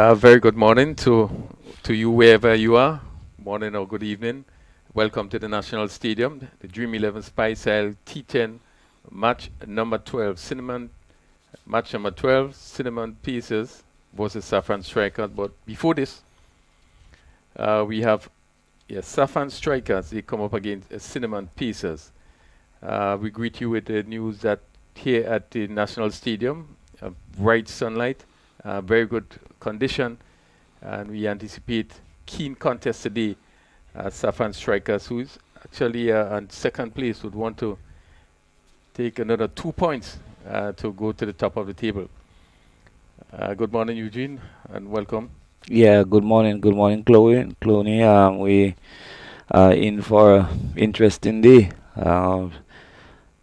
Very good morning to you wherever you are. Morning or good evening. Welcome to the National Stadium, the Dream 11 Spice Isle T10 match number 12. Match number 12, Cinnamon Pieces versus Safforn Strikers. But before this, we have Safforn Strikers. They come up against Cinnamon Pieces. We greet you with the news that here at the National Stadium, bright sunlight, very good condition, and we anticipate keen contest today. Safan Strikers, who is actually on second place, would want to take another 2 points to go to the top of the table. Good morning, Eugene, and welcome. Yeah, good morning, Chloe. Clooney, we are in for an interesting day.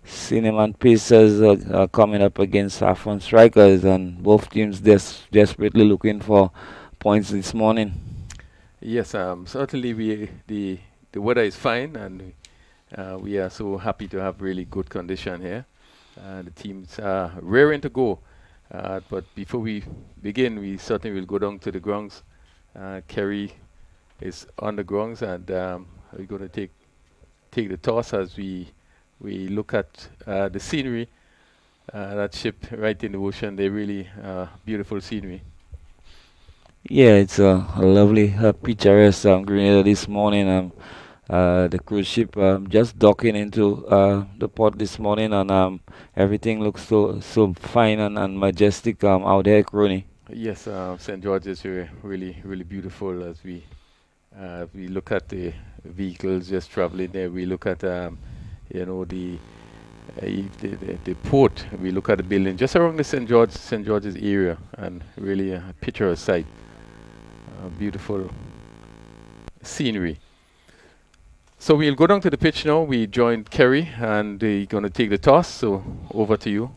Cinnamon Pacers are coming up against Safforn Strikers, and both teams desperately looking for points this morning. Yes, certainly the weather is fine, and we are so happy to have really good condition here. The teams are raring to go. But before we begin, we certainly will go down to the grounds. Kerry is on the grounds, and we're going to take the toss as we look at the scenery. That ship right in the ocean, they really beautiful scenery. Yeah, it's a lovely, picturesque Grenada this morning. The cruise ship just docking into the port this morning, and everything looks so fine and majestic out there, Crony. Yes, St. George is really beautiful as we look at the vehicles just traveling there. We look at the port. We look at the building just around the St. George's area, and really a picturesque sight. Beautiful scenery. So we'll go down to the pitch now. We joined Kerry, and they're going to take the toss. So over to you.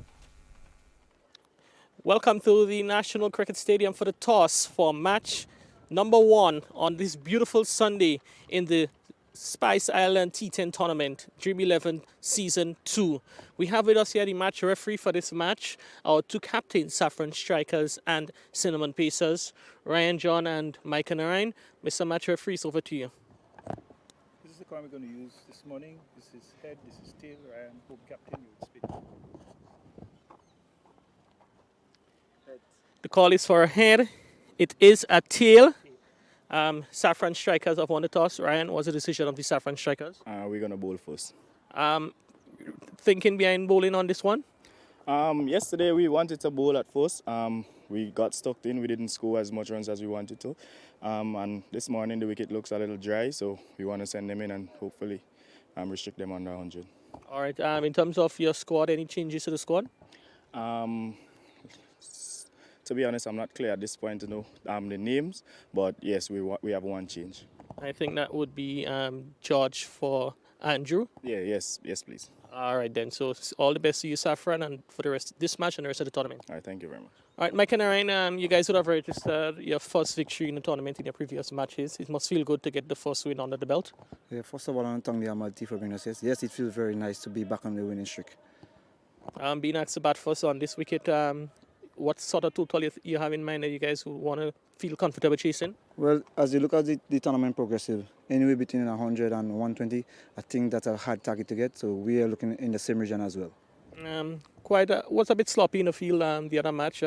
Welcome to the National Cricket Stadium for the toss for match number 1 on this beautiful Sunday in the Spice Island T10 tournament, Dream 11 Season 2. We have with us here the match referee for this match, our two captains, Safforn Strikers and Cinnamon Pacers, Ryan John and Mike and Ryan. Mr. Match referee, it's over to you. This is the card we're going to use this morning. This is head, this is tail. Ryan, home captain, you would spin. Head. The call is for a head. It is a tail. Safforn Strikers have won the toss. Ryan, what's the decision of the Safforn Strikers? We're gonna bowl first. Thinking behind bowling on this one? Yesterday we wanted to bowl at first. We got stuck in. We didn't score as much runs as we wanted to. And this morning the wicket looks a little dry, so we want to send them in and hopefully restrict them under 100. All right. In terms of your squad, any changes to the squad? To be honest, I'm not clear at this point to know the names, but yes, we have one change. I think that would be George for Andrew. Yeah, yes, please. All right then. So all the best to you, Safran, and for the rest this match and the rest of the tournament. All right, thank you very much. All right, Mike and Ryan, you guys would have registered your first victory in the tournament in your previous matches. It must feel good to get the first win under the belt. Yeah, first of all, I want to thank the Almighty for bringing us here. Yes, it feels very nice to be back on the winning streak. Being asked to bat first on this wicket, what sort of total you have in mind that you guys would want to feel comfortable chasing? Well, as you look at the tournament progressive, anywhere between 100 and 120, I think that's a hard target to get. So we are looking in the same region as well. Was a bit sloppy in the field the other match.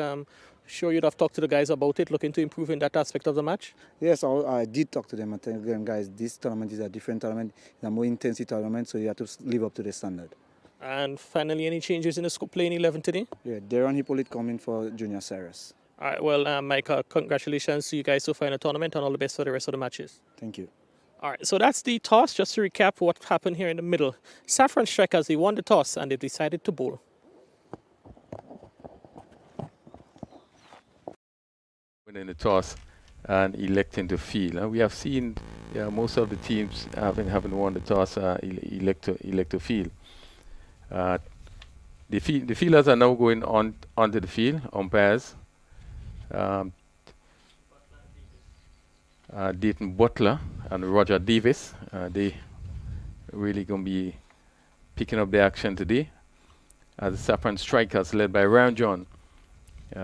Sure you'd have talked to the guys about it, looking to improve in that aspect of the match? Yes, I did talk to them and tell them, guys, this tournament is a different tournament. It's a more intensive tournament, so you have to live up to the standard. And finally, any changes in the playing 11 today? Yeah, Darren Hippolyte coming for Junior Cyrus. All right, well, Michael, congratulations to you guys so far in the tournament and all the best for the rest of the matches. Thank you. All right, so that's the toss. Just to recap what happened here in the middle. Safforn Strikers, they won the toss and they decided to bowl. Winning the toss and electing to field. And we have seen most of the teams having won the toss elect to field. The fielders are now going onto the field, umpires. Dayton Butler and Roger Davis, they really going to be picking up the action today. As the Safforn Strikers led by Ryan John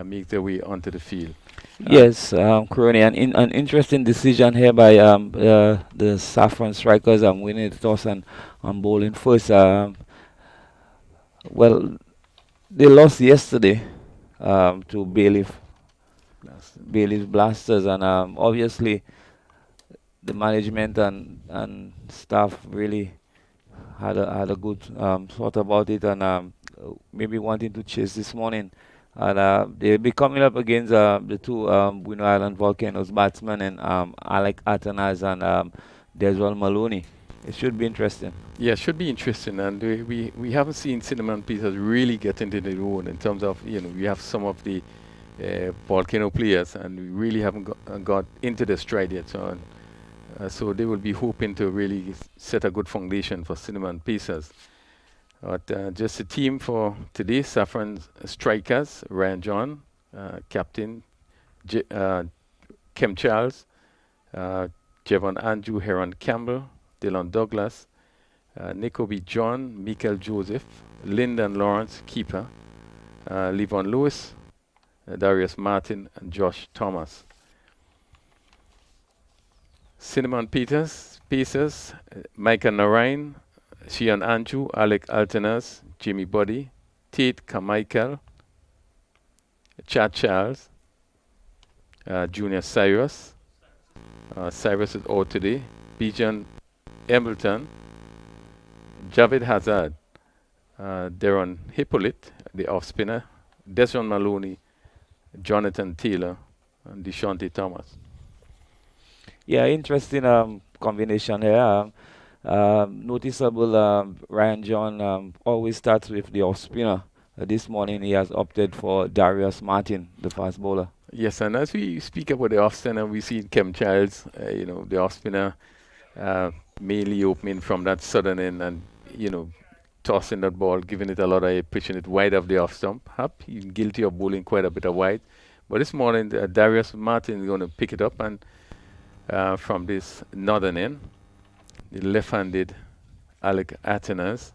make their way onto the field. Yes, Crony, an interesting decision here by the Safforn strikers. Winning the toss and bowling first. Well, they lost yesterday to Bailiff Blasters, and obviously the management and staff really had a good thought about it, and maybe wanting to chase this morning. And they'll be coming up against the two Buenos Island Volcanoes batsmen, and Alec Atanas and Deswell Maloney. It should be interesting. Yeah, should be interesting, and we haven't seen Cinnamon Peters really get into the zone in terms of, we have some of the Volcano players, and we really haven't got into the stride yet. So they will be hoping to really set a good foundation for Cinnamon Pacers. But just the team for today: Saffron strikers, Ryan John, captain, Kim Charles, Jevon Andrew, Heron Campbell, Dylan Douglas, Nicoby John, Michael Joseph, Lyndon Lawrence, keeper, Levon Lewis, Darius Martin, and Josh Thomas. Cinnamon Pacers, Micah Narain, Shian Andrew, Alec Altenas, Jimmy Buddy, Tate Carmichael, Chad Charles, Junior Cyrus. Cyrus is out today. Bijan Embleton, Javid Hazard, Darren Hippolyte, the off spinner, Desmond Maloney, Jonathan Taylor, and Deshaunte Thomas. Yeah, interesting combination here. Noticeable, Ryan John always starts with the off spinner. This morning he has opted for Darius Martin, the fast bowler. Yes, and as we speak about the off spinner, we see Kim Childs, the off spinner, mainly opening from that southern end and, tossing that ball, giving it a lot of air, pitching it wide of the off stump. He's guilty of bowling quite a bit of wide. But this morning, Darius Martin is going to pick it up and from this northern end, the left-handed Alec Atenas.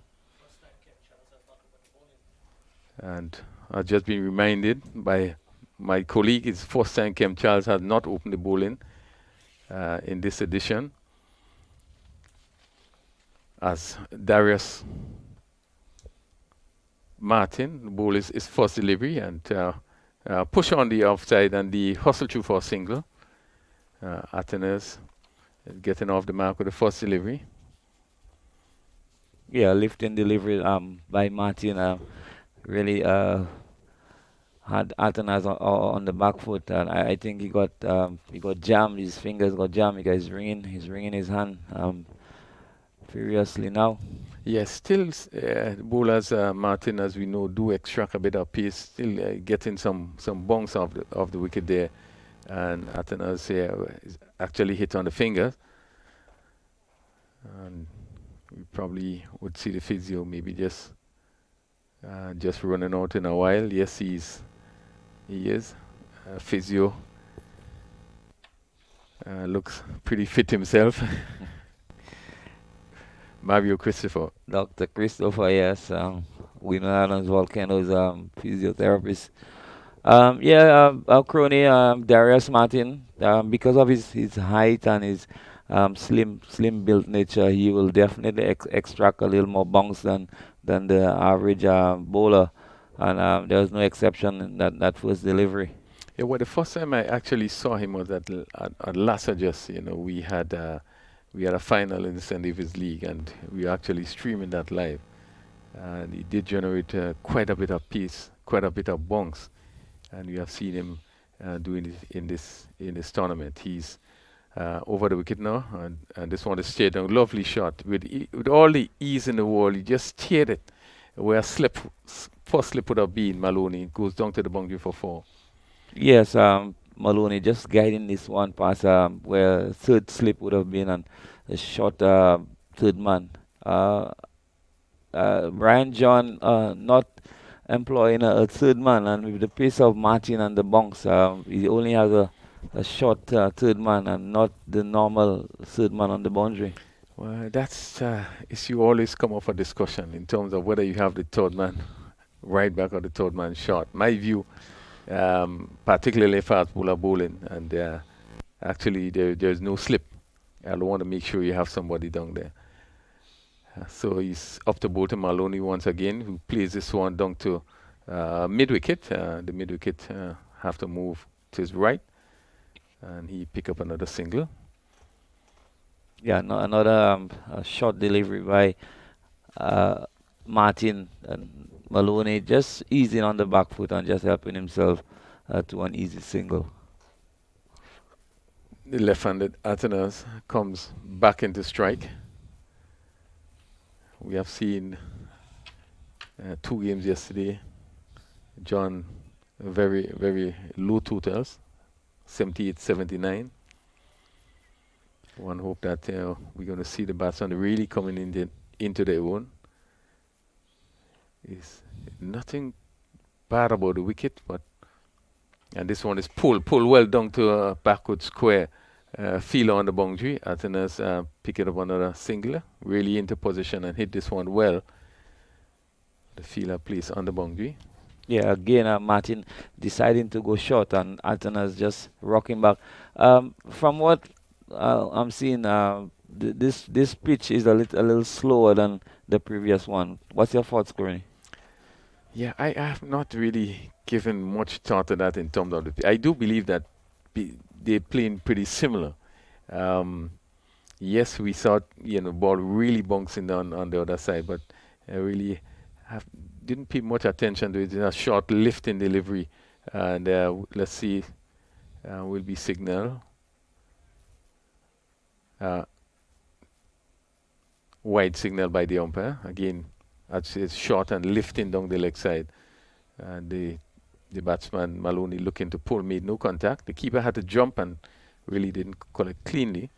And I've just been reminded by my colleague, it's first time Kem Charles has not opened the bowling in this edition. As Darius Martin, the ball is his first delivery, and push on the offside and the hustle through for a single. Atenas is getting off the mark with the first delivery. Yeah, lifting delivery by Martin really had Atanas on the back foot, and I think he got jammed. His fingers got jammed because he's wringing his hand furiously now. Yes, still bowlers, Martin, as we know, do extract a bit of pace, still getting some bounce off the wicket there, and Atanas is actually hit on the finger, and we probably would see the physio maybe just running out in a while. Yes, he is. Physio looks pretty fit himself. Mario Christopher. Dr. Christopher, yes, Winner Islands Volcanoes physiotherapist. Crony, Darius Martin, because of his height and his slim built nature, he will definitely extract a little more bounce than the average bowler, and there was no exception in that first delivery. Yeah, well, the first time I actually saw him was at Lassa. Just we had a final in the St. David's League, and we were actually streaming that live, and he did generate quite a bit of pace, quite a bit of bounce, and we have seen him doing it in this tournament. He's over the wicket now, and this one is straight down. Lovely shot with all the ease in the world. He just steered it where first slip would have been. Maloney goes down to the boundary for 4. Yes, Maloney just guiding this one past where third slip would have been, and a short third man. Brian John not employing a third man, and with the pace of Martin and the bounce, he only has a short third man and not the normal third man on the boundary. Well, that's issue always come up for discussion in terms of whether you have the third man right back or the third man short. My view, particularly fast bowler bowling, and actually there's no slip. I want to make sure you have somebody down there. So he's up to Bolton Maloney once again, who plays this one down to mid wicket. The mid wicket have to move to his right, and he pick up another single. Yeah, no, another short delivery by uh, Martin and Maloney, just easing on the back foot and just helping himself to an easy single. The left-handed Atenas comes back into strike. We have seen 2 games yesterday. John, very, very low totals, 78, 79. One hope that we're going to see the batsman really coming into their own. Is nothing bad about the wicket, but and this one is pull well down to a backward square. Feel on the boundary. Atenas pick it up another single, really into position and hit this one well. The fielder plays on the boundary. Yeah, again, Martin deciding to go short and Antonas just rocking back. From what I'm seeing, this pitch is a little slower than the previous one. What's your thoughts, Corey? Yeah, I have not really given much thought to that in terms of I do believe that they're playing pretty similar. Um, yes, we saw ball really bouncing down on the other side, but I really didn't pay much attention to it. It's a short lift in delivery, and let's see, will be signal. Wide signal by the umpire again. It's short and lifting down the leg side, and the batsman Maloney looking to pull, made no contact. The keeper had to jump and really didn't collect cleanly,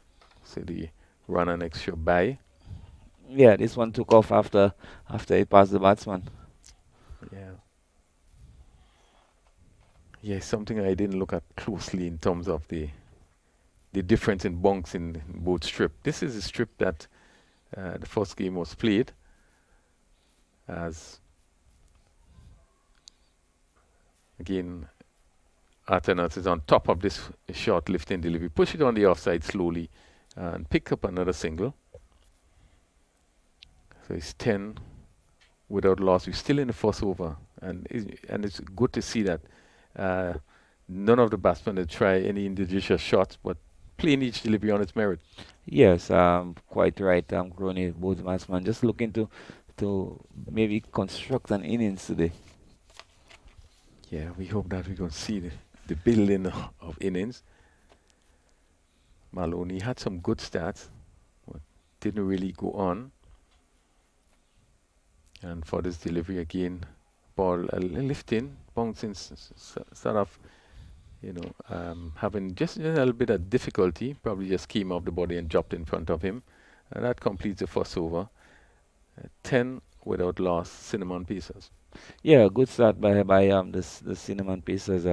so they run an extra by. Yeah, this one took off after it passed the batsman. Yeah. Yeah, something I didn't look at closely in terms of the difference in bunks in both strip. This is a strip that the first game was played as again Atenas is on top of this short lifting delivery. Push it on the offside slowly and pick up another single. So it's 10 without loss. We're still in the first over, and it's good to see that none of the batsmen had tried any individual shots, but playing each delivery on its merit. Yes, quite right, Crony, both batsmen just looking to maybe construct an innings today. Yeah, we hope that we're going to see the building of innings. Maloney had some good stats, but didn't really go on. And for this delivery again, ball lifting, bouncing, sort of, having just a little bit of difficulty, probably just came off the body and dropped in front of him. And that completes the first over. 10 without loss, Cinnamon Pacers. Yeah, good start by the Cinnamon Pacers.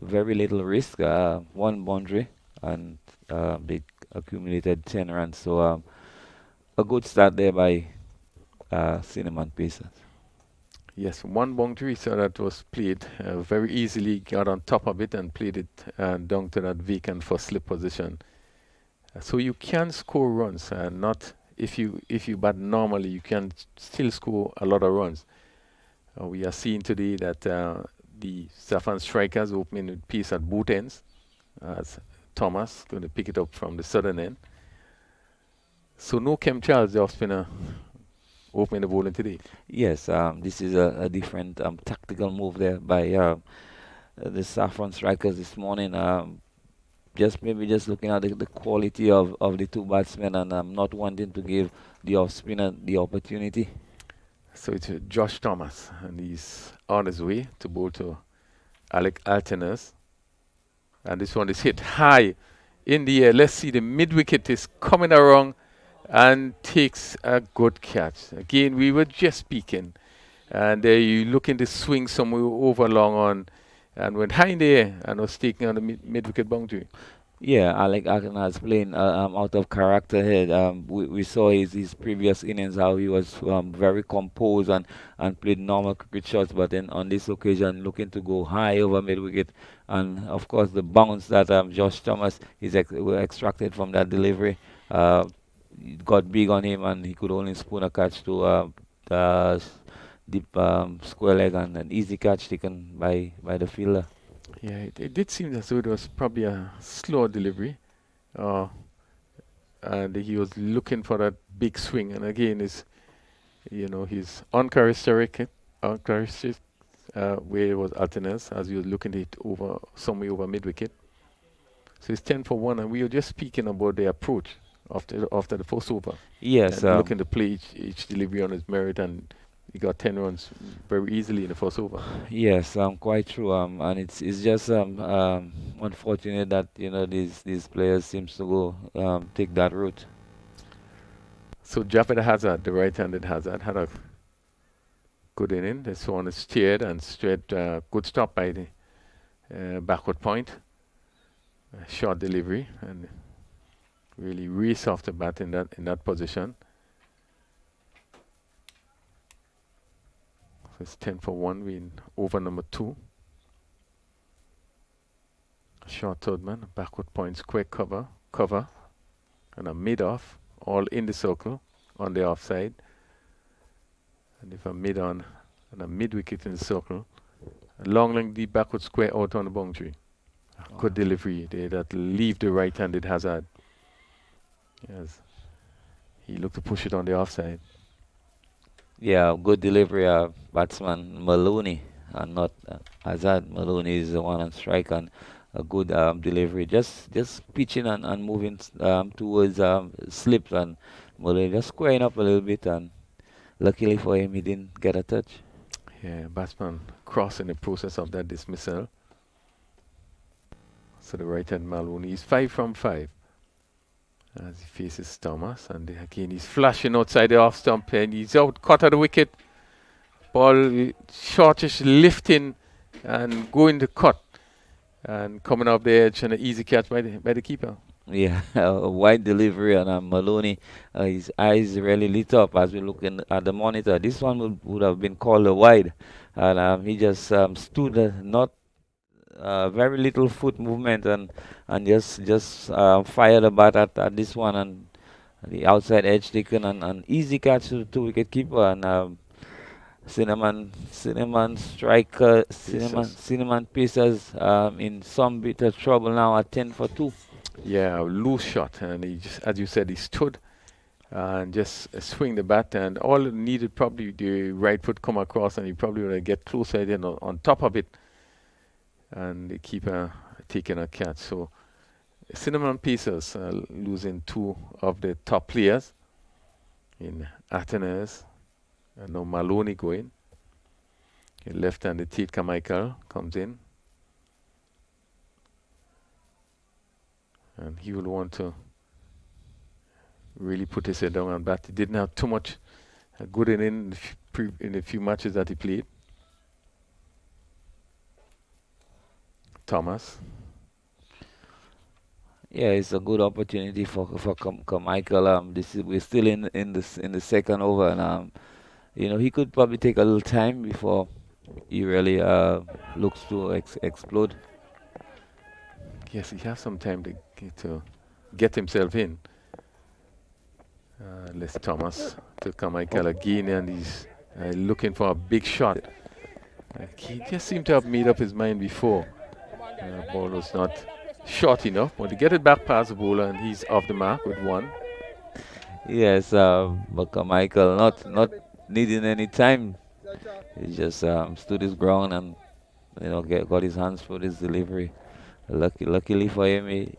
Very little risk, one boundary, and they accumulated 10 runs. So a good start there by Cinnamon Pacers. Yes, one boundary, so that was played very easily, got on top of it and played it down to that vacant for slip position. So you can score runs, not if you bat normally, you can still score a lot of runs. We are seeing today that the Safforn strikers opening with pace at both ends, as Thomas going to pick it up from the southern end. So no Kem Charles, the off spinner, opening the bowling today. Yes, this is a different tactical move there by the Saffron strikers this morning. Just looking at the quality of the two batsmen and not wanting to give the off spinner the opportunity. So it's Josh Thomas, and he's on his way to bowl to Alec Altenas. And this one is hit high in the air. Let's see, the mid wicket is coming around and takes a good catch. Again, we were just speaking, and you looking to swing somewhere over long on, and went high in the air and was taken on the mid wicket boundary. Yeah, Alec Akin has playing out of character here. We saw his previous innings how he was very composed and played normal cricket shots, but then on this occasion looking to go high over mid wicket, and of course the bounce that Josh Thomas were extracted from that delivery it got big on him, and he could only spoon a catch to the deep square leg, and an easy catch taken by the fielder. Yeah, it did seem as though it was probably a slow delivery. Uh, and he was looking for that big swing. And again, his uncharacteristic way was Altinez as he was looking at it over somewhere over mid wicket. So it's 10 for 1, and we were just speaking about the approach after the first over. Yes, And looking to play each delivery on his merit, and he got 10 runs very easily in the first over. yes, quite true. And it's just unfortunate that these players seems to go take that route. So Javed Hazard, the right-handed Hazard, had a good inning. This one is steered and straight. Good stop by the backward point. Short delivery and really race off the bat in that position. So it's 10 for 1. We in over number 2. Short third man, backward point, square cover, and a mid off, all in the circle on the offside. And if a mid on and a mid wicket in the circle, a long deep backward square out on the boundary. Good delivery there that leave the right-handed Hazard. Yes, he looked to push it on the offside. Yeah, good delivery, batsman Maloney, and not Azad. Maloney is the one on strike, and a good delivery. Just pitching and moving towards slips, and Maloney just squaring up a little bit, and luckily for him, he didn't get a touch. Yeah, batsman cross in the process of that dismissal. So the right-hand Maloney is 5 from 5 as he faces Thomas, and again he's flashing outside the off stump, and he's out, caught at the wicket. Ball shortish lifting and going to cut, and coming off the edge, and an easy catch by the keeper. Yeah, a wide delivery, and Maloney, his eyes really lit up as we look at the monitor. This one would have been called a wide, and he just stood not very little foot movement, and just fired the bat at this one, and the outside edge taken, and an easy catch to the two wicket keeper, and Cinnamon striker, Cinnamon Pacers in some bit of trouble now at 10 for 2. Yeah, a loose shot, and he just, as you said, he stood and just swing the bat, and all it needed probably the right foot come across, and he probably would get closer then on top of it, and the keeper taking a catch. So Cinnamon Pacers losing 2 of the top players in Athenaeus, and now Maloney going. Left-handed Tate Carmichael comes in, and he will want to really put his head down on bat. He didn't have too much good in the few matches that he played. Thomas. Yeah, it's a good opportunity for Carmichael. We're still in the second over, and he could probably take a little time before he really looks to explode. Yes, he has some time to get himself in. Les Thomas to Carmichael again, and he's looking for a big shot. He just seemed to have made up his mind before. Ball was not short enough, but to get it back past the bowler, and he's off the mark with 1. Yes, but Carmichael not needing any time. He just stood his ground and got his hands for this delivery. Luckily for him, he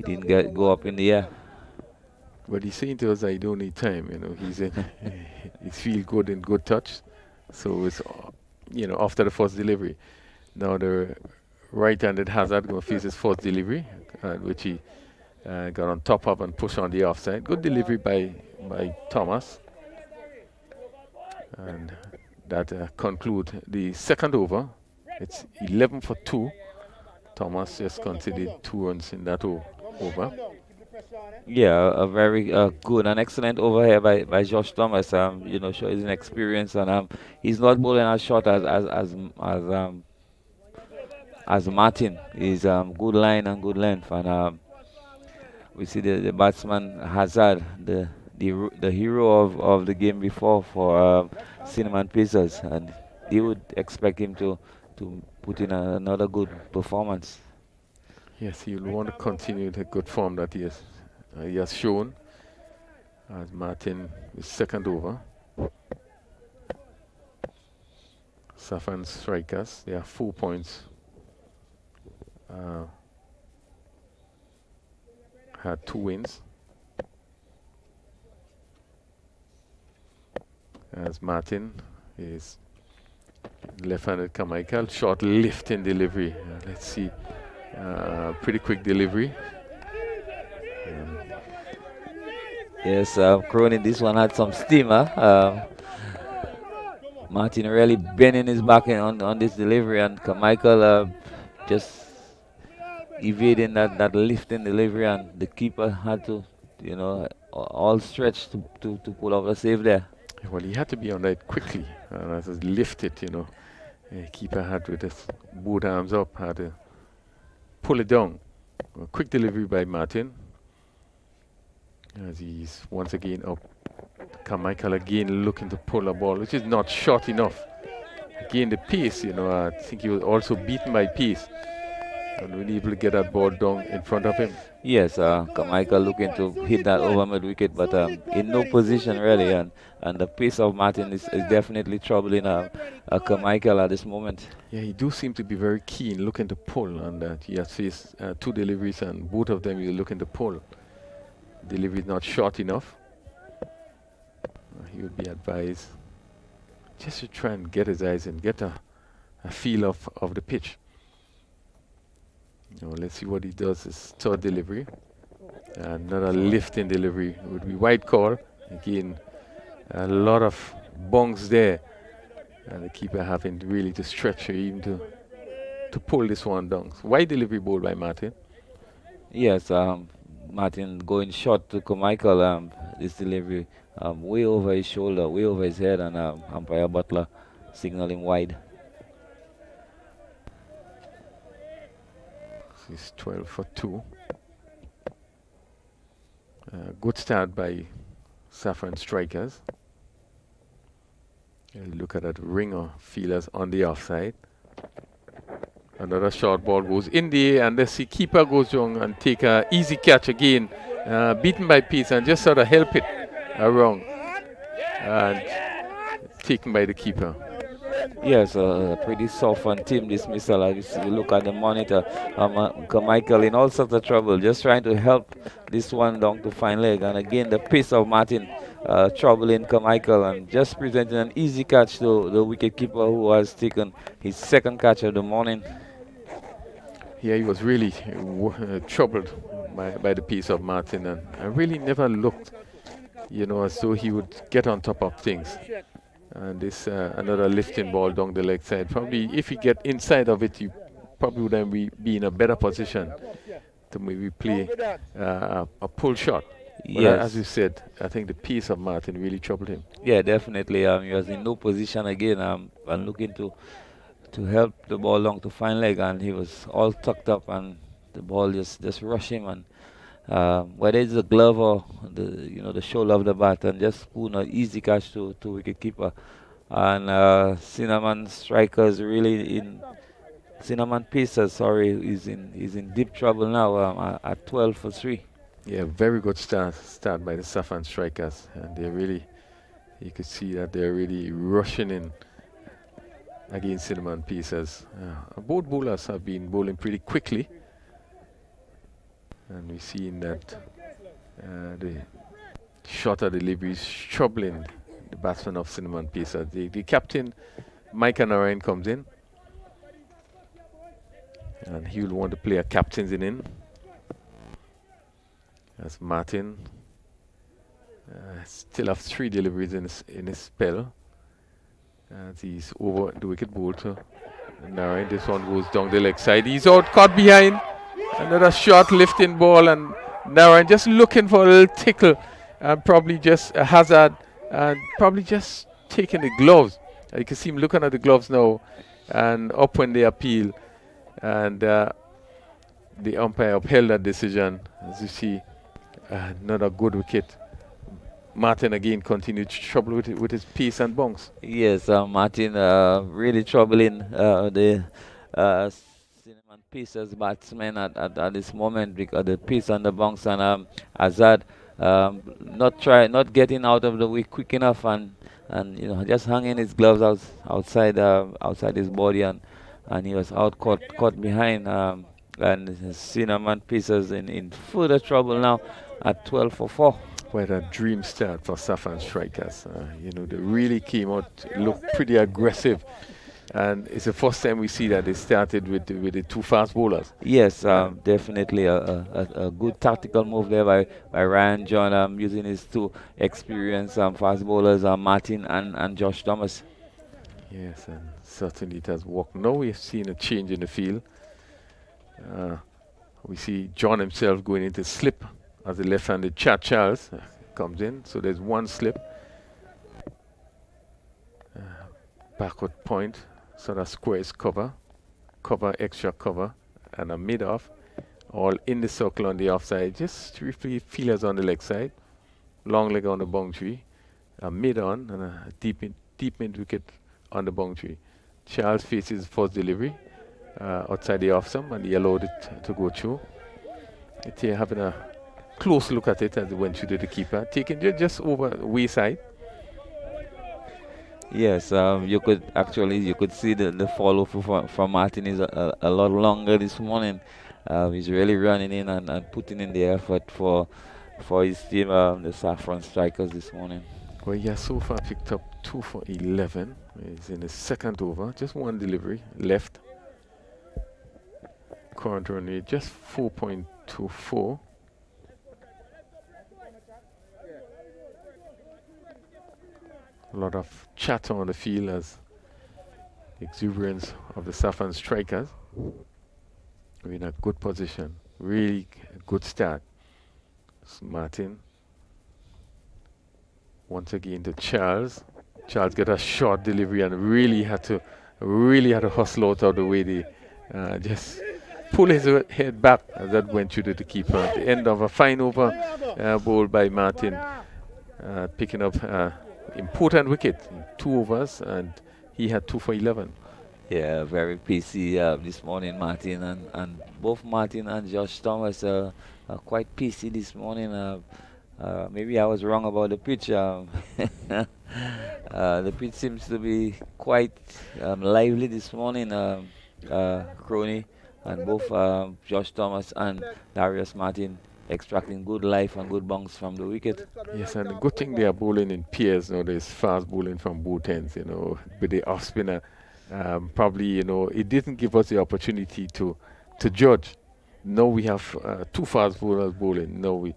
didn't go up in the air. But he's saying to us, I don't need time. He's feel good and good touch. So it's after the first delivery. Now the right-handed Hazard going to face his first delivery, which he got on top of and pushed on the offside. Good delivery by Thomas. And that conclude the second over. It's 11 for 2. Thomas just conceded 2 runs in that over. Yeah, a very good and excellent over here by Josh Thomas. Showing his experience, and he's not bowling as short as Martin. He's good line and good length, and we see the batsman Hazard, the hero of the game before for Cinnamon Pacers, and they would expect him to put in another good performance. Yes, he'll want to continue the good form that he has shown. As Martin is second over. Safforn strikers, they have 4 points. Had 2 wins. As Martin is left-handed Carmichael, short lift in delivery. Let's see, pretty quick delivery. Yes, Cronin, this one had some steam. Martin really bending his back on this delivery, and Carmichael just evading that lifting delivery, and the keeper had to, all stretched to pull off a save there. Well, he had to be on that quickly, and as he lifted, keeper had with his both arms up, had to pull it down. A quick delivery by Martin, as he's once again up. Carmichael again looking to pull a ball, which is not short enough. Again, the pace, I think he was also beaten by pace, and we able to get that ball down in front of him. Yes, Carmichael looking to hit that over mid wicket, but in no position really, and the pace of Martin is definitely troubling Carmichael at this moment. Yeah, he do seem to be very keen, looking to pull, and he has faced 2 deliveries, and both of them he's looking to pull. Delivery is not short enough. He would be advised just to try and get his eyes in, get a feel of the pitch. Let's see what he does. His third delivery. Another lifting delivery would be wide call. Again, a lot of bongs there. And the keeper having really to stretch or even to pull this one down. So wide delivery ball by Martin. Yes, Martin going short to Carmichael. This delivery way over his shoulder, way over his head, and umpire Butler signaling wide. It's 12 for 2. Good start by Safforn strikers. Look at that ringer feelers on the offside. Another short ball goes in the air, and the keeper goes down and take a easy catch again. Beaten by pace and just sort of help it around. And taken by the keeper. Yes, a pretty soft and team dismissal. As you look at the monitor, Carmichael in all sorts of trouble, just trying to help this one down to fine leg. And again, the pace of Martin troubling Carmichael, and just presenting an easy catch to the wicketkeeper, who has taken his second catch of the morning. Yeah, he was really troubled by the pace of Martin, and I really never looked, as though he would get on top of things. And this another lifting ball down the leg side. Probably if he get inside of it, you probably would then be in a better position to maybe play a pull shot. Yes. As you said, I think the pace of Martin really troubled him. Yeah, definitely. He was in no position again, and looking to help the ball along to fine leg, and he was all tucked up, and the ball just rushed him, and whether it's the glove or the shoulder of the bat, and just put an easy catch to wicketkeeper. And Cinnamon strikers Cinnamon Pacers, is in deep trouble now at 12 for 3. Yeah, very good start by the Safforn strikers, and you could see that they're really rushing in against Cinnamon Pacers. Both bowlers have been bowling pretty quickly. And we've seen that the shorter deliveries troubling the batsman of Cinnamon Pacers. The captain, Mike Narayan, comes in. And he will want to play a captain's inning. As Martin still have 3 deliveries in his spell. As he's over the wicket ball to Now this one goes down the leg side. He's out, caught behind. Another short lifting ball, and Narayan just looking for a little tickle, and probably just a hazard, and probably just taking the gloves. You can see him looking at the gloves now, and up when they appeal, and the umpire upheld that decision. As you see, another good wicket. Martin again continued to trouble with his pace and bounce. Yes, Martin really troubling the Cinnamon Pacers batsmen at this moment because the pace and the bounce and Azad not getting out of the way quick enough and just hanging his gloves outside his body and he was out caught behind and his Cinnamon Pacers in further trouble now at 12 for 4. What a dream start for Safforn strikers. They really came out, looked pretty aggressive. And it's the first time we see that they started with the two fast bowlers. Yes, definitely a good tactical move there by Ryan John, using his two experienced fast bowlers, Martin and Josh Thomas. Yes, and certainly it has worked. Now we've seen a change in the field. We see John himself going into slip as the left-handed Chad Charles comes in. So there's one slip. Backward point. So that square is cover, extra cover, and a mid-off. All in the circle on the offside. Just 3 feelers on the leg side. Long leg on the boundary. A mid-on and a deep mid wicket on the boundary. Charles faces first delivery outside the off stump, and he allowed it to go through. Here having a close look at it as it went through to the keeper, taking just over wayside. Yes, you could see the follow through from Martin is a lot longer this morning. He's really running in and putting in the effort for his team, the Safforn Strikers this morning. Well, he has so far picked up 2 for 11. He's in the second over, just one delivery left. Current run rate just 4.24. A lot of chatter on the field as exuberance of the Safforn strikers. We're in a good position. Really a good start. Martin. Once again to Charles. Charles got a short delivery and really had to hustle out of the way. They just pull his head back as that went through to the keeper. At the end of a fine over bowled by Martin, picking up important wicket in 2 overs, and he had 2 for 11. Yeah, very pacey this morning, Martin, and both Martin and Josh Thomas are quite pacey this morning. Maybe I was wrong about the pitch. The pitch seems to be quite lively this morning, Crony, and both Josh Thomas and Darius Martin extracting good life and good bounce from the wicket. Yes, and the good thing they are bowling in pairs. There's fast bowling from both ends. With the off spinner, probably it didn't give us the opportunity to judge. Now we have 2 fast bowlers bowling. Now we,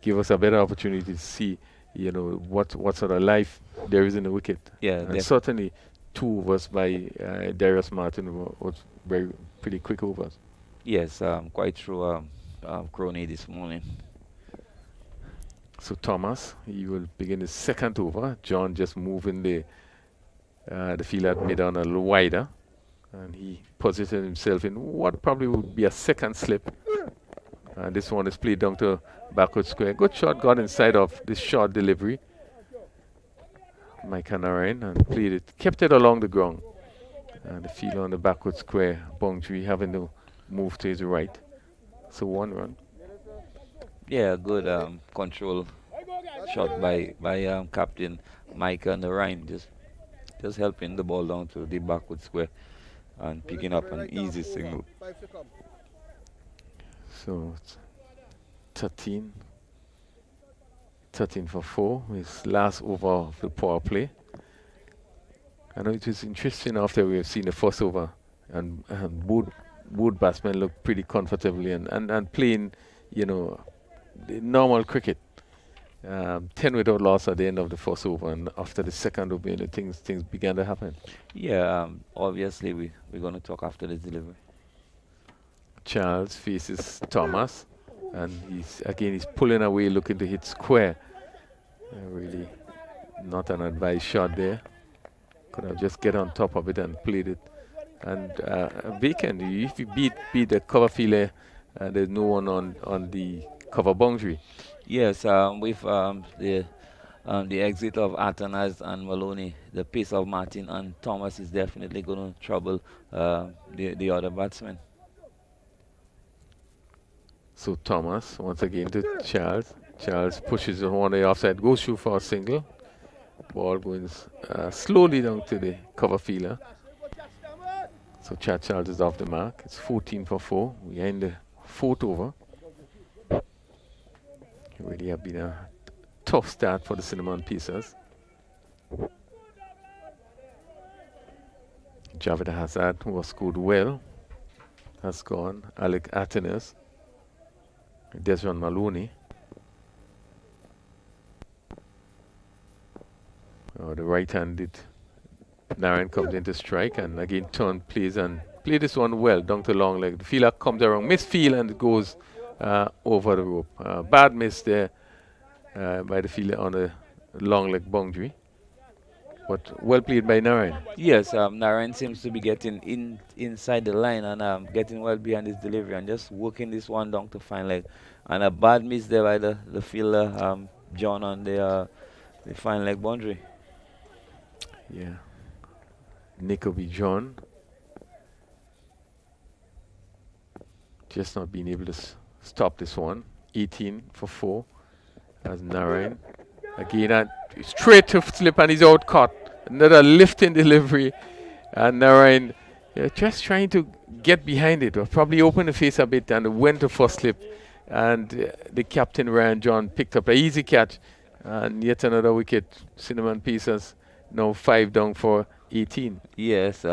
give us a better opportunity to see, what sort of life there is in the wicket. Yeah, and certainly 2 overs by Darius Martin was pretty quick overs. Yes, quite true. Crony this morning. So Thomas, he will begin his second over. John just moving the field at mid on a little wider, and he positioned himself in what probably would be a second slip. And this one is played down to backward square. Good shot, got inside of this short delivery. Mike Narayan and played it, kept it along the ground. And the field on the backward square boundary having to move to his right. So 1 run. Yeah, good control shot by Captain Mike Narayan, just helping the ball down to the backward square and picking up an easy single. So it's 13 for 4, his last over of the power play. I know it was interesting after we have seen the first over, and both batsmen look pretty comfortably and playing, the normal cricket. 10 without loss at the end of the first over, and after the second over, things began to happen. Yeah, obviously we're going to talk after the delivery. Charles faces Thomas, and he's pulling away, looking to hit square. Really not an advised shot there. Could have just get on top of it and played it. And vacant. If you beat the cover fielder, there's no one on the cover boundary. Yes, with the exit of Atanas and Maloney, the pace of Martin and Thomas is definitely going to trouble the other batsmen. So Thomas once again to Charles. Charles pushes on the offside, goes through for a single. Ball going slowly down to the cover fielder. So Charles is off the mark. It's 14 for 4. We are in the fourth over. It really have been a tough start for the Cinnamon Pacers. Javed Hazard, who has scored well, has gone. Alec Atenas, Desmond Maloney. The right-handed Narayan comes into strike and again turn plays and play this one well down to long leg. The fielder comes around, misfield, and it goes over the rope. Bad miss there by the fielder on the long leg boundary, but well played by Narayan. Yes, Narayan seems to be getting inside the line and getting well behind his delivery and just working this one down to fine leg. And a bad miss there by the fielder, John, on the fine leg boundary. Yeah. Nicoby John just not being able to stop this one. 18 for 4 as Narayan. Again, straight to slip and he's out caught. Another lifting delivery. And Narayan just trying to get behind it. Or probably open the face a bit and went to first slip. And the captain, Ryan John, picked up an easy catch. And yet another wicket. Cinnamon Pacers now 5 down for 18. Yes,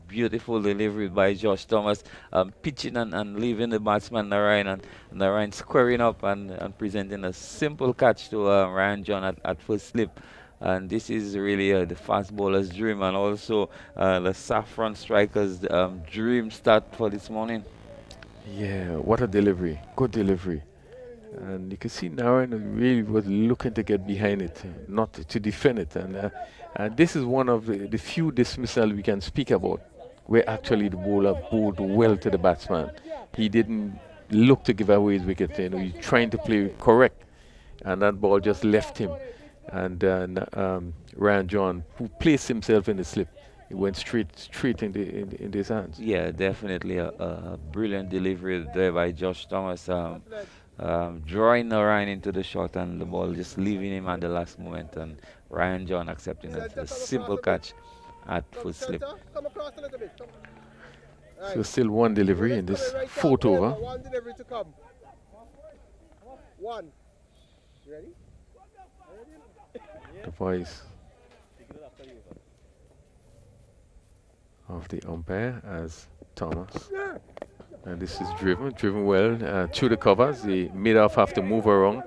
beautiful delivery by Josh Thomas, pitching and leaving the batsman Narayan, and Narayan squaring up and presenting a simple catch to Ryan John at first slip. And this is really the fast bowler's dream and also the Safforn strikers' dream start for this morning. Yeah, what a delivery. Good delivery. And you can see Narayan really was looking to get behind it, not to defend it. And this is one of the few dismissals we can speak about, where actually the bowler bowled well to the batsman. He didn't look to give away his wicket. He's trying to play correct, and that ball just left him. And Ryan John, who placed himself in the slip, he went straight in his hands. Yeah, definitely a brilliant delivery there by Josh Thomas. Drawing Ryan into the shot and the ball just leaving him at the last moment, and Ryan John accepting a simple catch at full slip. So still one delivery in this fourth over. One delivery to come. One. Ready? The voice of the umpire as Thomas. And this is driven well through the covers. The mid-off have to move around.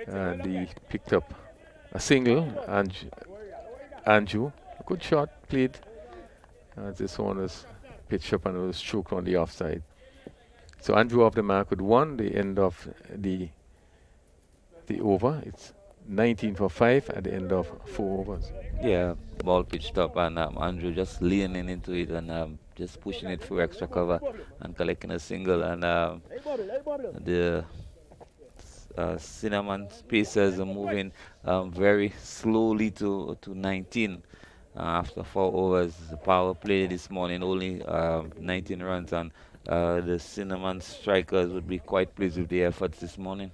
And he picked up a single. Andrew, good shot played. This one was pitched up and it was stroked on the offside. So Andrew off the mark with one. The end of the over. It's 19 for 5 at the end of 4 overs. Yeah, ball pitched up and Andrew just leaning into it and just pushing it through extra cover and collecting a single. And the Cinnamon Pacers are moving very slowly to 19 after 4 overs. The power play this morning only 19 runs, and the Cinnamon strikers would be quite pleased with the efforts this morning.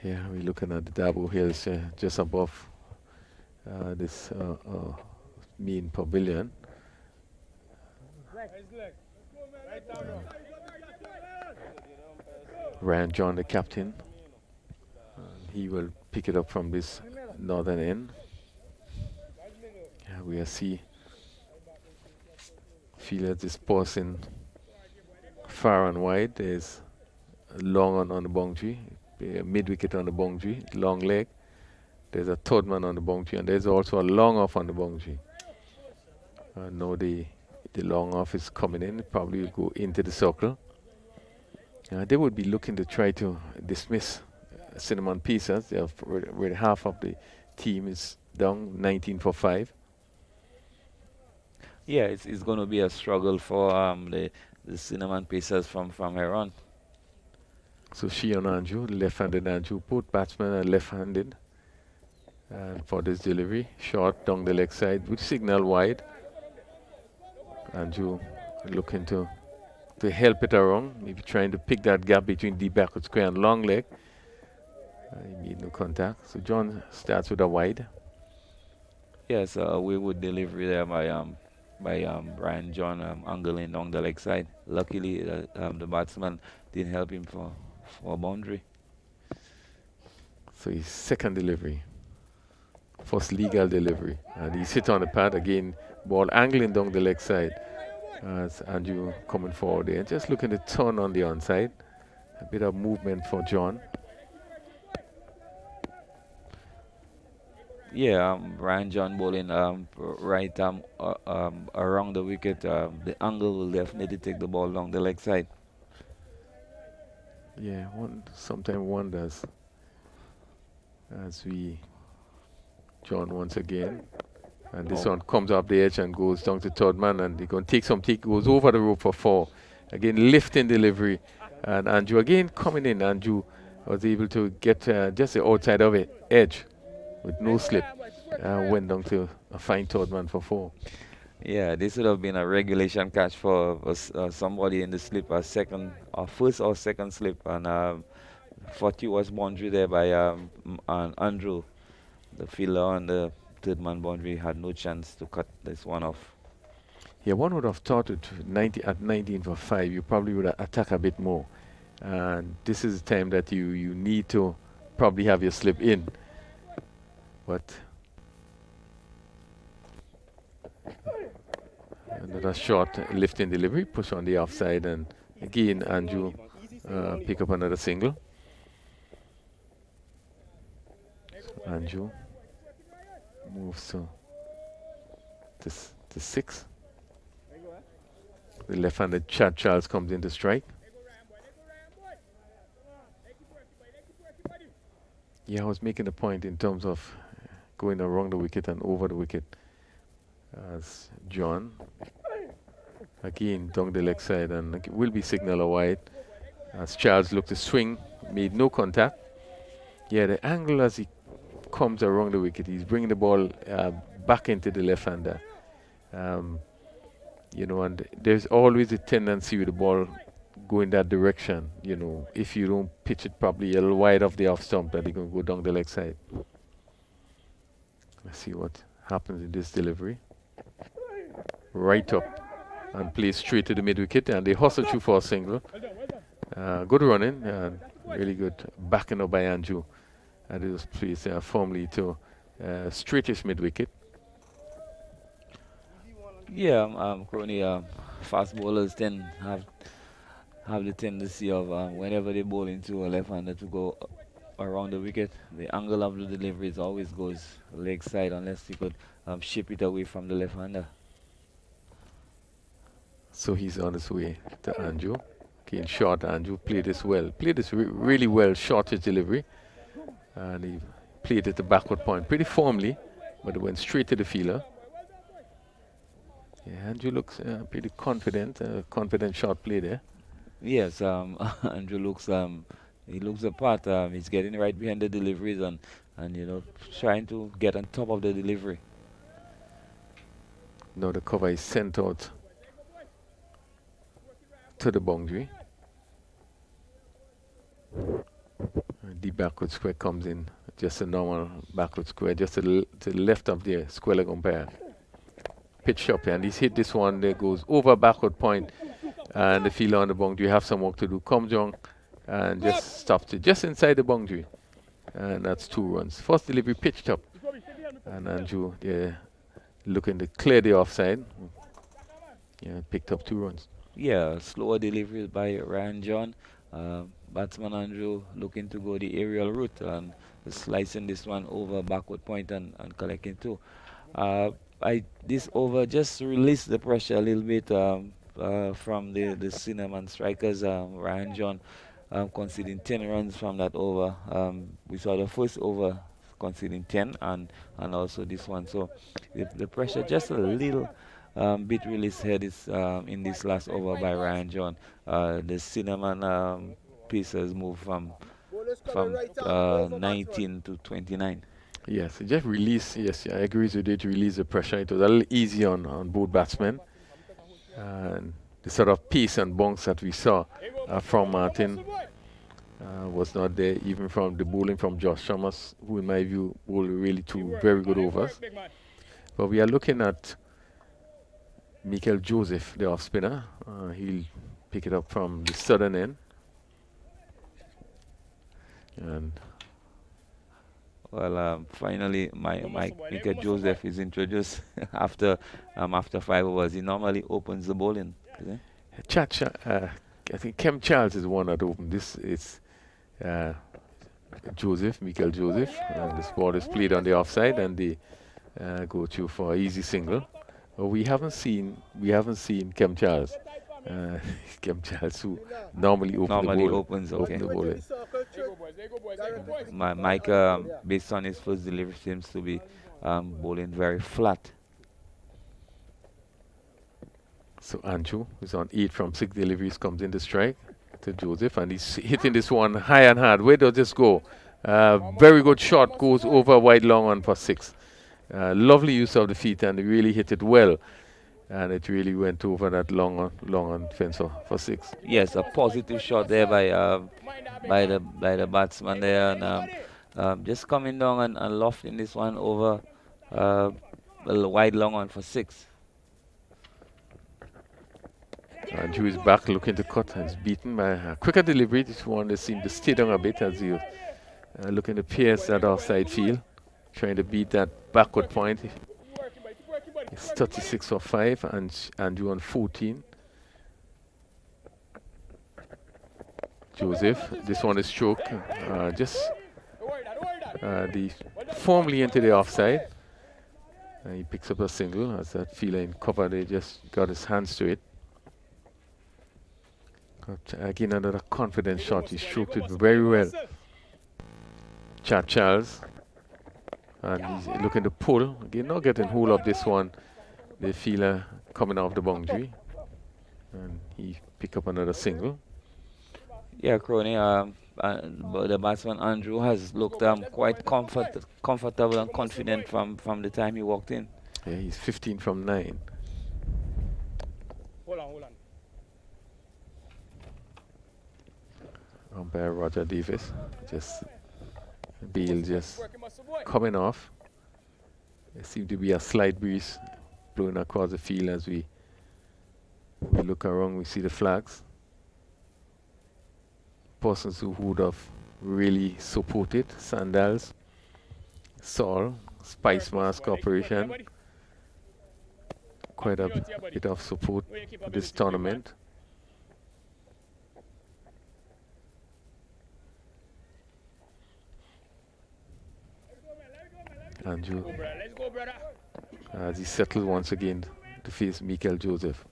Yeah, we're looking at the Dabo Hills just above this main pavilion. Ryan John, the captain, he will pick it up from this northern end. Yeah, we see fielders dispersing far and wide. There's long on the boundary. Mid wicket on the boundary, long leg. There's a third man on the boundary, and there's also a long off on the boundary. Now the long off is coming in, probably will go into the circle. They would be looking to try to dismiss Cinnamon Pieces. They have where half of the team is down 19 for 5. Yeah, it's going to be a struggle for the Cinnamon Pacers from here on. So she and Andrew, left-handed Andrew, both batsmen are left-handed. And for this delivery, short down the leg side with signal wide. Andrew looking to help it around, maybe trying to pick that gap between deep backward square and long leg. He made no contact. So John starts with a wide. Yes, we would delivery there by Brian John angling down the leg side. Luckily, the batsman didn't help him for a boundary. So his second delivery, first legal delivery, and he's hit on the pad again. Ball angling down the leg side as Andrew coming forward there, just looking to turn on the onside. A bit of movement for John. Yeah, Brian John bowling right around the wicket. The angle will definitely take the ball along the leg side. Yeah, one sometimes wonders as John once again. And this one comes up the edge and goes down to third man, and they're going to take some take, goes over the rope for 4. Again, lifting delivery. And Andrew again coming in. Andrew was able to get just the outside of it, edge with no slip. Went down to a fine third man for 4. Yeah, this would have been a regulation catch for somebody in the slip, a second, or first or second slip, and 40 was boundary there by Andrew. The fielder on the third man boundary had no chance to cut this one off. Yeah, one would have thought at 19 for 5, you probably would attack a bit more. And this is the time that you need to probably have your slip in. But another short lifting delivery, push on the offside, and again Andrew pick up another single. So Andrew moves to 6. The left-handed Chad Charles comes in to strike. Yeah, I was making a point in terms of going around the wicket and over the wicket. As John again down the leg side, and it will be signal wide as Charles looked to swing, made no contact. Yeah, the angle as he comes around the wicket, he's bringing the ball back into the left-hander. You know, and there's always a tendency with the ball going that direction. You know, if you don't pitch it probably a little wide off the off stump, that they're going to go down the leg side. Let's see what happens in this delivery. Right up and play straight to the mid wicket, and they hustle through for a single. Good running, and really good backing up by Andrew. And it was placed firmly to straightish mid wicket. Yeah, Crony, fast bowlers tend have the tendency of whenever they bowl into a left-hander to go around the wicket, the angle of the delivery always goes leg side unless you could ship it away from the left-hander. So he's on his way to Andrew. Again, short Andrew played this well. Played this really well, shortish delivery. And he played at the backward point pretty firmly, but it went straight to the fielder. Yeah, Andrew looks pretty confident. Confident shot play there. Yes, Andrew looks he looks the part. He's getting right behind the deliveries and you know trying to get on top of the delivery. Now the cover is sent out to the boundary. The backward square comes in, just a normal backward square, just to the left of the square leg umpire. Pitch up, and he's hit this one that goes over backward point, and the fielder on the boundary have some work to do. Comes down and just stops it just inside the boundary, and that's 2 runs. First delivery pitched up, and Andrew looking to clear the offside. Yeah, picked up 2 runs. Yeah, slower deliveries by Ryan John. Batsman Andrew looking to go the aerial route, and slicing this one over backward point and collecting two. Uh, this over just released the pressure a little bit from the Cinnamon strikers. Ryan John conceding 10 runs from that over. We saw the first over conceding 10 and also this one. So the pressure just a little bit released here in this last over by Ryan John. The Cinnamon pieces moved from 19 to 29. Yes, it just release. Yes, I agree with you. To release the pressure. It was a little easy on both batsmen. And the sort of pace and bounce that we saw from Martin was not there, even from the bowling from Josh Thomas, who in my view bowled really two very good overs. But we are looking at Michael Joseph, the off spinner. He'll pick it up from the southern end. And Well, finally, Micah Joseph is introduced after 5 overs. He normally opens the bowling. I think Kem Charles is the one that opened. This is Michael Joseph. And this ball is played on the offside, and they go to for an easy single. But we haven't seen Kem Charles. Kem Charles, who normally opens. Okay. Open the bowling. Mike, based on his first delivery, seems to be bowling very flat. So Andrew, who's on 8 from 6 deliveries, comes in to strike to Joseph, and he's hitting this one high and hard. Where does this go? Very good shot, goes over wide long on for 6. Lovely use of the feet, and he really hit it well. And it really went over that long on fence for 6. Yes, a positive shot there by the batsman there, and just coming down and lofting this one over a wide long on for 6. Andrew is back looking to cut, and is beaten by a quicker delivery. This one seemed to stay down a bit as you looking to pierce that offside field, trying to beat that backward point. It's 36 for 5, and Andrew on 14. Joseph, this one is stroke, just firmly into the offside. And he picks up a single as that fielder in cover. They just got his hands to it. But again, another confident shot. He stroked it very well. Chad Charles. And he's looking to pull. Again, not getting hold of this one. The fielder coming off the boundary. And he pick up another single. Yeah, Crony, but the batsman Andrew has looked quite comfortable and confident from the time he walked in. Yeah, he's 15 from 9. Hold on. Umpire Roger Davis. Beal just coming off. There seems to be a slight breeze blowing across the field as we look around. We see the flags. Persons who would have really supported: Sandals, Saul, Spice Mask Corporation. Quite a bit of support for this tournament. Andrew, as he settles once again to face Michael Joseph.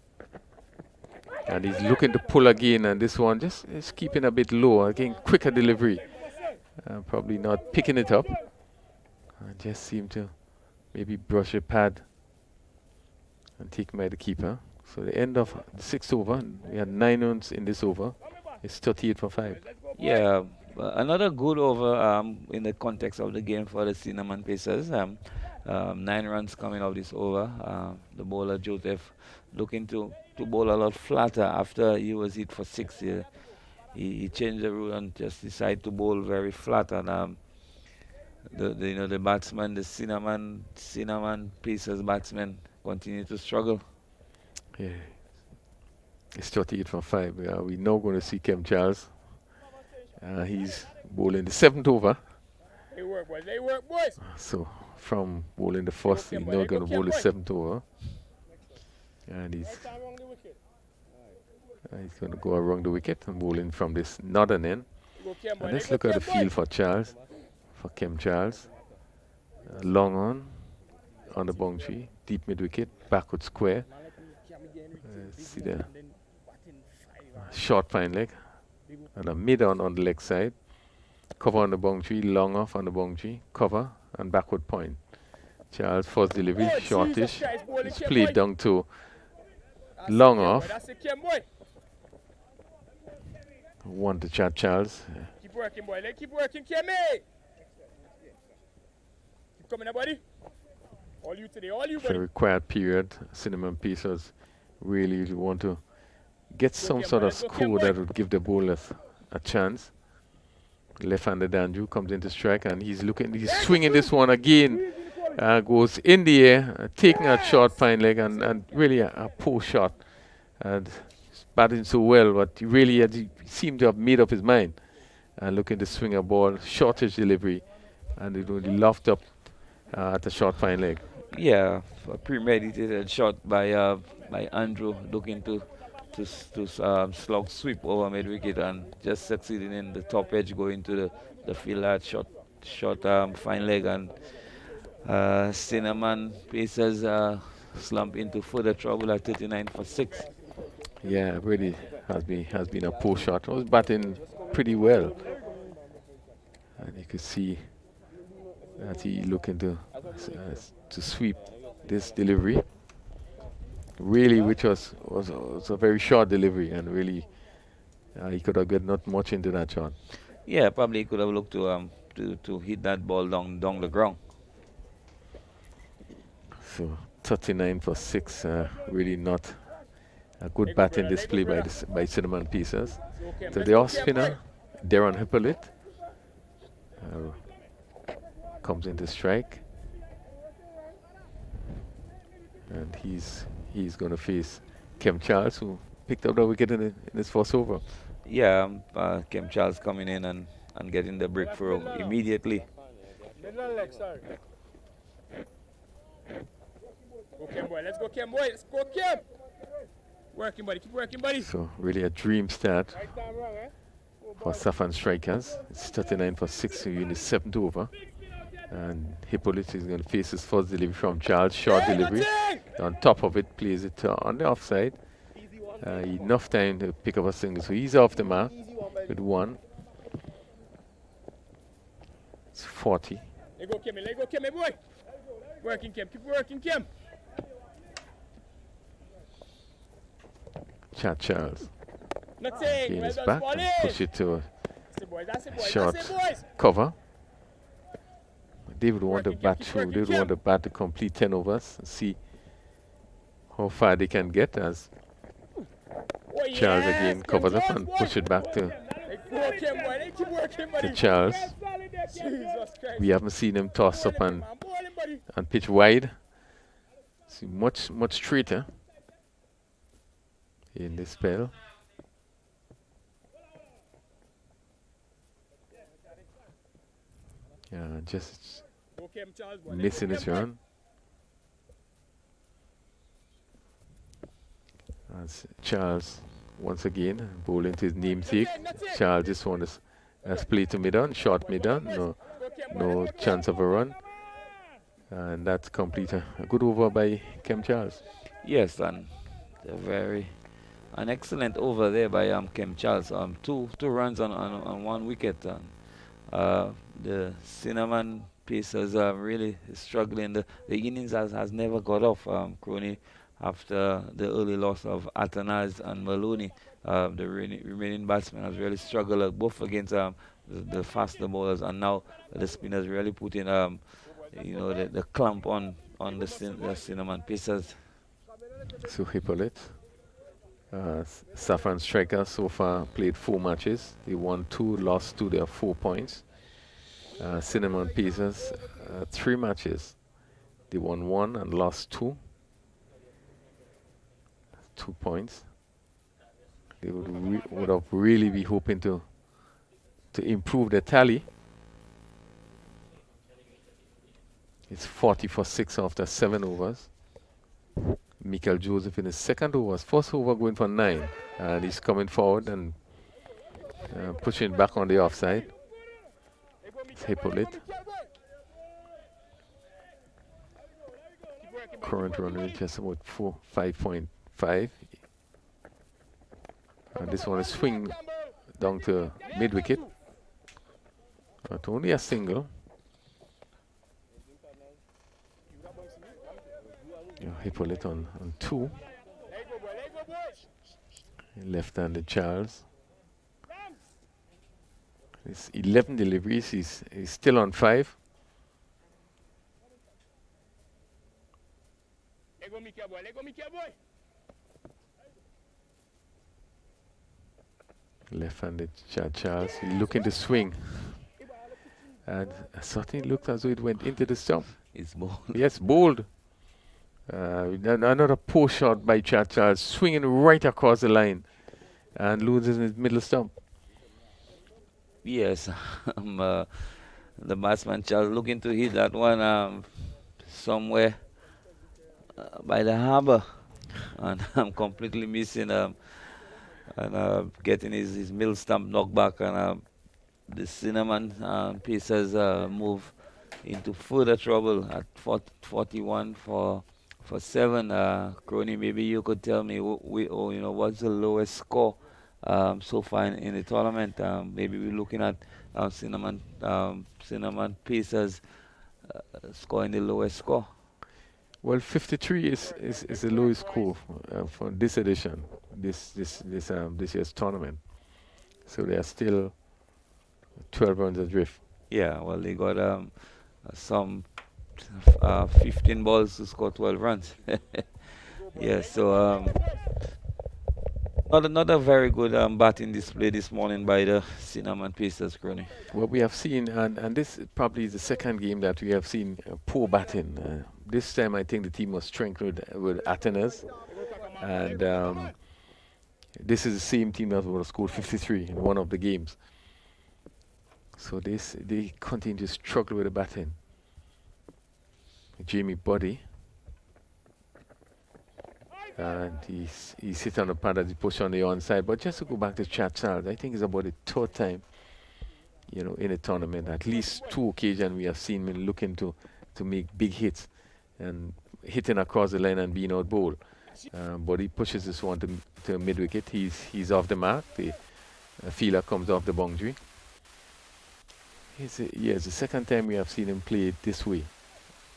And he's looking to pull again, and this one just is keeping a bit low. Again, quicker delivery. Probably not picking it up. And just seem to maybe brush a pad and take by the keeper. So the end of the 6th over, we had 9 runs in this over. It's 38 for 5. Yeah, another good over in the context of the game for the Cinnamon Pacers. 9 runs coming out this over. The bowler Joseph looking to bowl a lot flatter after he was hit for 6 here. He changed the rule and just decided to bowl very flat, and the batsman, the Cinnamon Pacers batsmen continue to struggle. Yeah, it's 38 for 5. We're now going to see Kem Charles. He's bowling the 7th over. They work, boys. So from bowling the 1st, he's now going to bowl the 7th over. And he's going to go around the wicket and bowl in from this northern end. And let's look at the field for Charles. for Kim Charles. Long on the boundary, deep mid wicket, backward square. See the short fine leg, and a mid on the leg side. Cover on the boundary, long off on the boundary, cover and backward point. Charles first delivery, shortish. It's played down to long off. One to chat Charles. Keep working, boy. Let's keep working, Kemi. Keep coming, buddy. All you today, all you, For the buddy. required period, Cinnamon Pacers really want to get some sort of score that would give the bowlers a chance. Left-handed Andrew comes into strike, and he's swinging this one again. Goes in the air, taking a short fine leg, and really a poor shot. And he's batting so well, but he seemed to have made up his mind. And looking to swing a ball, shortish delivery, and it really lofted up at a short fine leg. Yeah, a premeditated shot by Andrew, looking to slog sweep over mid wicket and just succeeding in the top edge, going to the fielder short fine leg, and Cinnamon Pacers slump into further trouble at 39 for 6. Yeah, really has been a poor shot. Was batting pretty well, and you could see that he looking to sweep this delivery. Really, which was a very short delivery, and really he could have got not much into that shot. Yeah, probably could have looked to hit that ball down the ground. So 39 for 6, really not a good batting display by Cinnamon Pacers. So the off spinner, Darren Hippolyte, comes into strike, and he's going to face Kim Charles, who picked up the wicket in his first over. Yeah, Kim Charles coming in and getting the breakthrough immediately. Go, Kim, boy. Let's go, Kim, boy. Let's go, Kim. Working, buddy. Keep working, buddy. So really a dream start for Safforn strikers. It's 39 for 6 in the 7th over. And Hippolyte is going to face his first delivery from Charles. Short delivery. On top of it, plays it on the offside. Enough time to pick up a single. So he's off the mark with 1. It's 40. Let go, Kim, boy. Working, Kim. Keep working, Kim. Chad Charles. Nothing. Gain Well is done, back Spalding. and push it to That's it, boys. That's it, a boys. short That's it, boys. cover. David want to Working, bat keep through. They working, want to bat to complete 10 overs and see how far they can get as Oh, Charles yes, again Kim covers up Charles, and boy. push it back to Let's go, Kim, boy. Let's keep working, buddy. Charles. Jesus Christ. We haven't seen him toss up Bowling, man. Bowling, buddy. and pitch wide. See much straighter in this spell. Yeah, just Go, Kim, Charles, boy. Let's missing go, his Kim, boy. run. As Charles once again bowling to his namesake. Charles this one has played to mid-on, short mid-on, no chance of a run. And that's complete a good over by Kim Charles. Yes, and an excellent over there by Kim Charles. Two runs on 1 wicket. The Cinnamon Pacers are really struggling. The innings has never got off, Crony, after the early loss of Atanaz and Maloney. The remaining batsmen has really struggled both against the faster bowlers, and now the spinners really putting the clamp on the Cinnamon Pacers. So Hippolyte, Safforn strikers so far played 4 matches. They won 2, lost 2. They have 4 points. Cinnamon Pacers, 3 matches. They won 1 and lost 2. 2 points. They would have really be hoping to improve their tally. It's 40 for 6 after 7 overs. Michael Joseph in his 2nd over, first over going for 9, and he's coming forward and pushing back on the offside. Hippolyte. Current run rate just about 5.5. And this one is swing down to mid wicket. But only a single. Hippolyte on 2. Left-handed Charles. It's 11 deliveries. He's still on 5. Left-handed Charles. He's looking to swing. And certainly looked as though it went into the stump. It's bold. Yes, bold. Another poor shot by Charles, swinging right across the line and loses his middle stump. Yes, the batsman Charles looking to hit that one somewhere by the harbor, and I'm completely missing and getting his middle stump knocked back, and the cinnamon pieces move into further trouble at 41 for 7. Crony, maybe you could tell me what's the lowest score so far in the tournament. Maybe we're looking at cinnamon pieces scoring the lowest score. Well, 53 is the lowest score for this edition, this year's tournament. So they are still 12 runs adrift. Yeah, well, they got some 15 balls to score 12 runs. Yeah, so not a very good batting display this morning by the Cinnamon Pacers, Crony. What we have seen, and this probably is the second game that we have seen poor batting. This time I think the team was strengthened with Atenas, and this is the same team that would have scored 53 in one of the games. So they continue to struggle with the batting. Jamie Buddy, and he's hit on the pad as he pushed on the onside. But just to go back to Charles, I think it's about the third time, in a tournament. At least 2 occasions we have seen him looking to make big hits and hitting across the line and being out bowled. But he pushes this one to mid wicket. He's off the mark. The fielder comes off the boundary. It's the second time we have seen him play it this way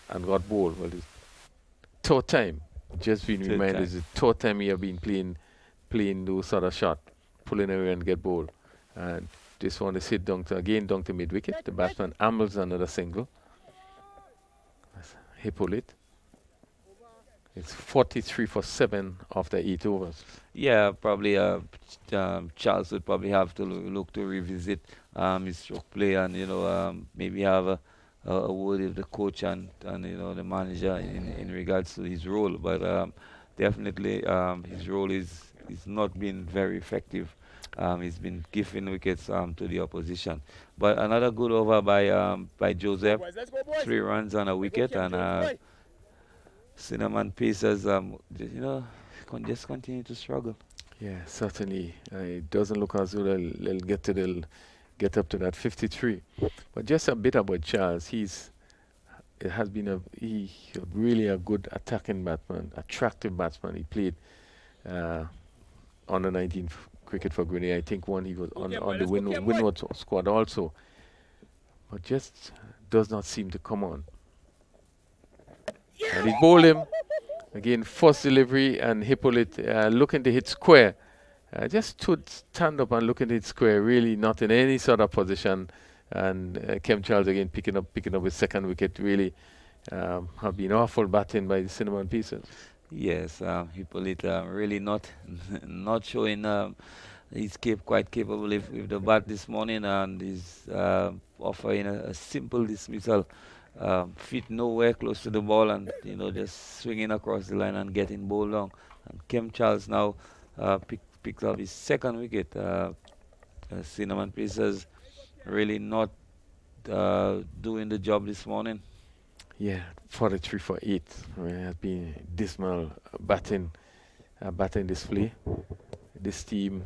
and got bowled. Well, it's third time. Just being reminded, it's the third time we have been playing those sort of shot, pulling away and get bowled. And this one is hit down to mid wicket. The batsman ambles another single. Hippolyte. It's 43 for 7 after 8 overs. Yeah, probably Charles would probably have to look to revisit his stroke play and maybe have a word with the coach and the manager in regards to his role. But definitely his role is not been very effective. He's been giving wickets to the opposition. But another good over by Joseph, 3 runs on a wicket, and Cinnamon Pacers just continue to struggle. Yeah, certainly. It doesn't look as though they'll get up to that 53. But just a bit about Charles. He's really a good attacking batsman, attractive batsman. He played under 19 cricket for Grenada. I think he was on the Windward squad also. But just does not seem to come on. And he bowled him. Again, first delivery, and Hippolyte looking to hit square. Just to stand up and looking to hit square, really not in any sort of position. And Kem Charles again picking up his second wicket. Really have been awful batting by the Cinnamon Pieces. Yes, Hippolyte really not showing he's quite capable with the bat this morning, and he's offering a simple dismissal. Feet nowhere close to the ball, and just swinging across the line and getting bowled down. And Kem Charles now picks up his second wicket. Cinnamon Pacers really not doing the job this morning. Yeah, 43 for 8. It has been dismal batting display. This team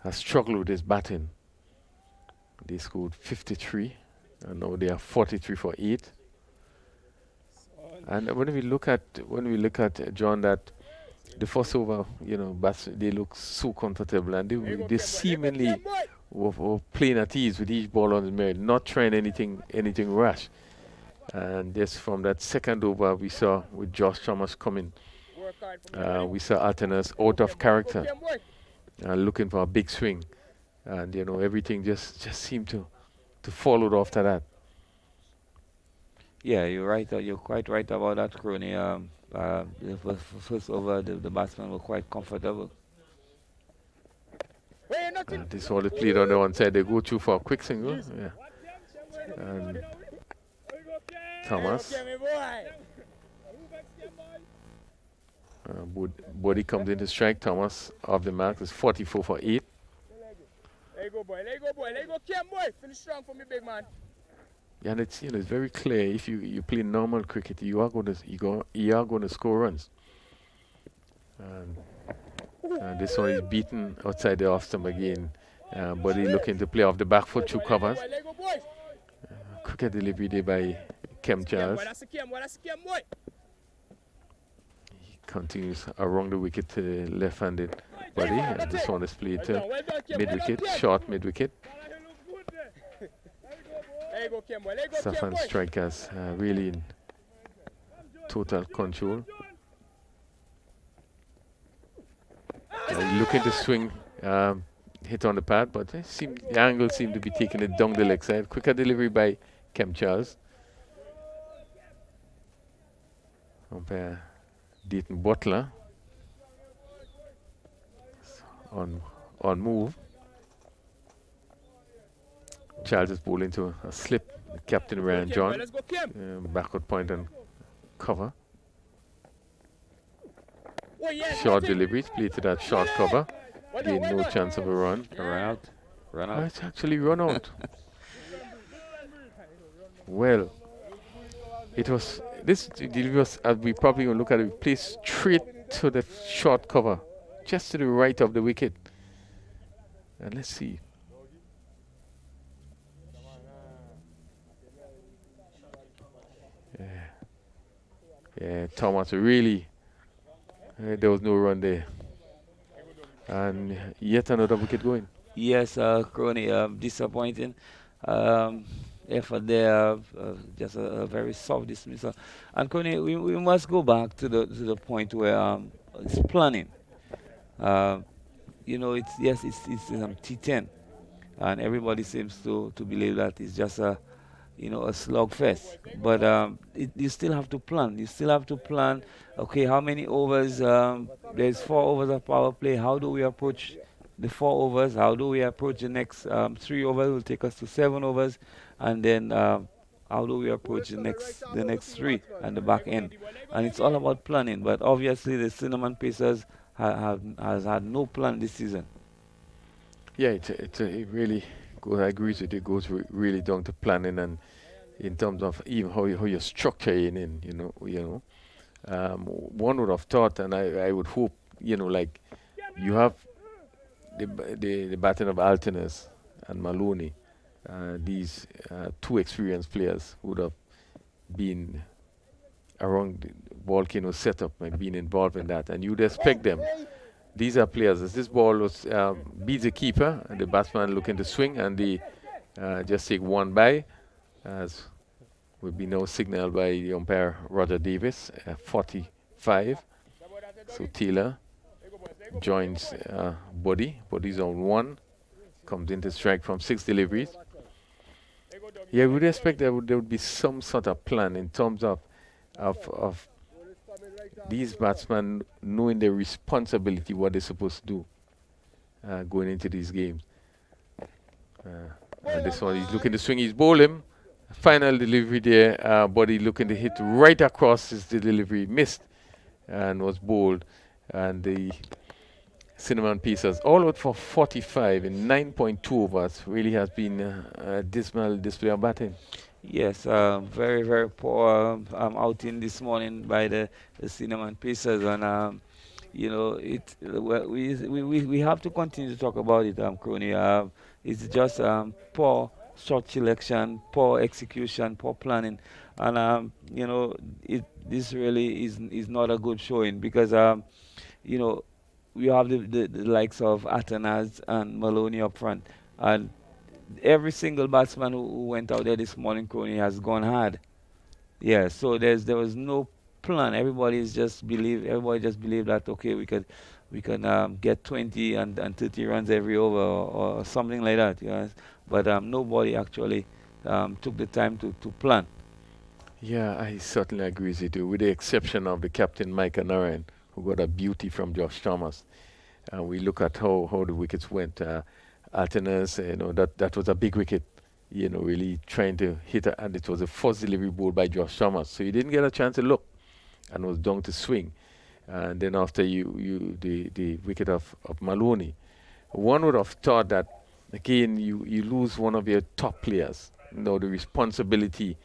has struggled with this batting. They scored 53, and now they are 43 for 8. And when we look at John, that the first over, they look so comfortable, and they seemingly were playing at ease with each ball on the merit, not trying anything rash. And just from that second over, we saw with Josh Thomas coming, we saw Altenas out of character, looking for a big swing, and everything just seemed to follow after that. Yeah, you're right. You're quite right about that, Crony. The first over, the batsmen were quite comfortable. This all is played on the one side. They go through for a quick single. Yeah. And Thomas. Body comes into strike. Thomas off the mark is 44 for 8. There you go, boy. There you go, boy. There you go, Cam, boy. Finish strong for me, big man. Yeah, and it's very clear. If you play normal cricket, you are going to score runs. And this one is beaten outside the off stump again. Body looking to play off the back foot, 2 covers. Cricket delivery there by Kem Charles. He continues around the wicket to the left-handed Body, and this one is played to mid-wicket, short mid-wicket. Safforn strikers really in total control. Looking to swing, hit on the pad, but the angle seemed to be taking it down the leg side. Quicker delivery by Kem Charles. Umpire Dayton Butler on move. Charles is bowling to a slip. The captain Ryan John, backward point and cover. Short deliveries, play to that short cover. Gain no chance of a run. Run out. It's actually run out. Well, this delivery was, as we probably going to look at it, placed straight to the short cover, just to the right of the wicket. And let's see. Yeah, Thomas really, there was no run there. And yet another wicket going. Yes, Crony, disappointing effort there. Just a very soft dismissal. And Crony, we must go back to the point where it's planning. It's T10, and everybody seems to believe that it's just a slugfest. But you still have to plan. You still have to plan. Okay, how many overs? There's 4 overs of power play. How do we approach the 4 overs? How do we approach the next 3 overs? Will take us to 7 overs, and then how do we approach the next 3 and the back end? And it's all about planning. But obviously, the Cinnamon Pacers has had no plan this season. Yeah, it really goes. I agree with you. It goes really down to planning, and in terms of even how you structure it in. One would have thought, and I would hope, like you have the batting of Altenas and Maloney. These 2 experienced players would have been around the Volcano setup and been involved in that, and you'd expect them. These are players. As this ball was beats the keeper, and the batsman looking to swing, and they just take one by, as will be now signaled by the umpire Roger Davis, 45. So Taylor joins Buddy. Buddy's on 1, comes into strike from 6 deliveries. Yeah, we would expect there would be some sort of plan in terms of these batsmen knowing their responsibility, what they're supposed to do going into these games. And this one, he's looking to swing, he's bowling. Final delivery there, Buddy looking to hit right across his delivery, missed and was bowled. And the Cinnamon Pacers all out for 45 in 9.2 overs. Really has been a dismal display of batting. Yes, very, very poor outing this morning by the Cinnamon Pacers. And, well, we have to continue to talk about it, Crony. It's just poor shot selection, poor execution, poor planning, and this really is not a good showing because you know we have the likes of Atanas and Maloney up front, and every single batsman who went out there this morning, Crony, has gone hard. Yeah, so there was no plan. Everybody just believed that okay, we can get 20 and 30 runs every over or something like that. But nobody actually took the time to plan. Yeah, I certainly agree with you, with the exception of the captain, Micah Narayan, who got a beauty from Josh Thomas. We look at how the wickets went. Altenas, that was a big wicket, really trying to hit it, and it was a first delivery ball by Josh Thomas. So he didn't get a chance to look and was down to swing. And then after the wicket of Maloney, one would have thought that, again, you lose one of your top players. The responsibility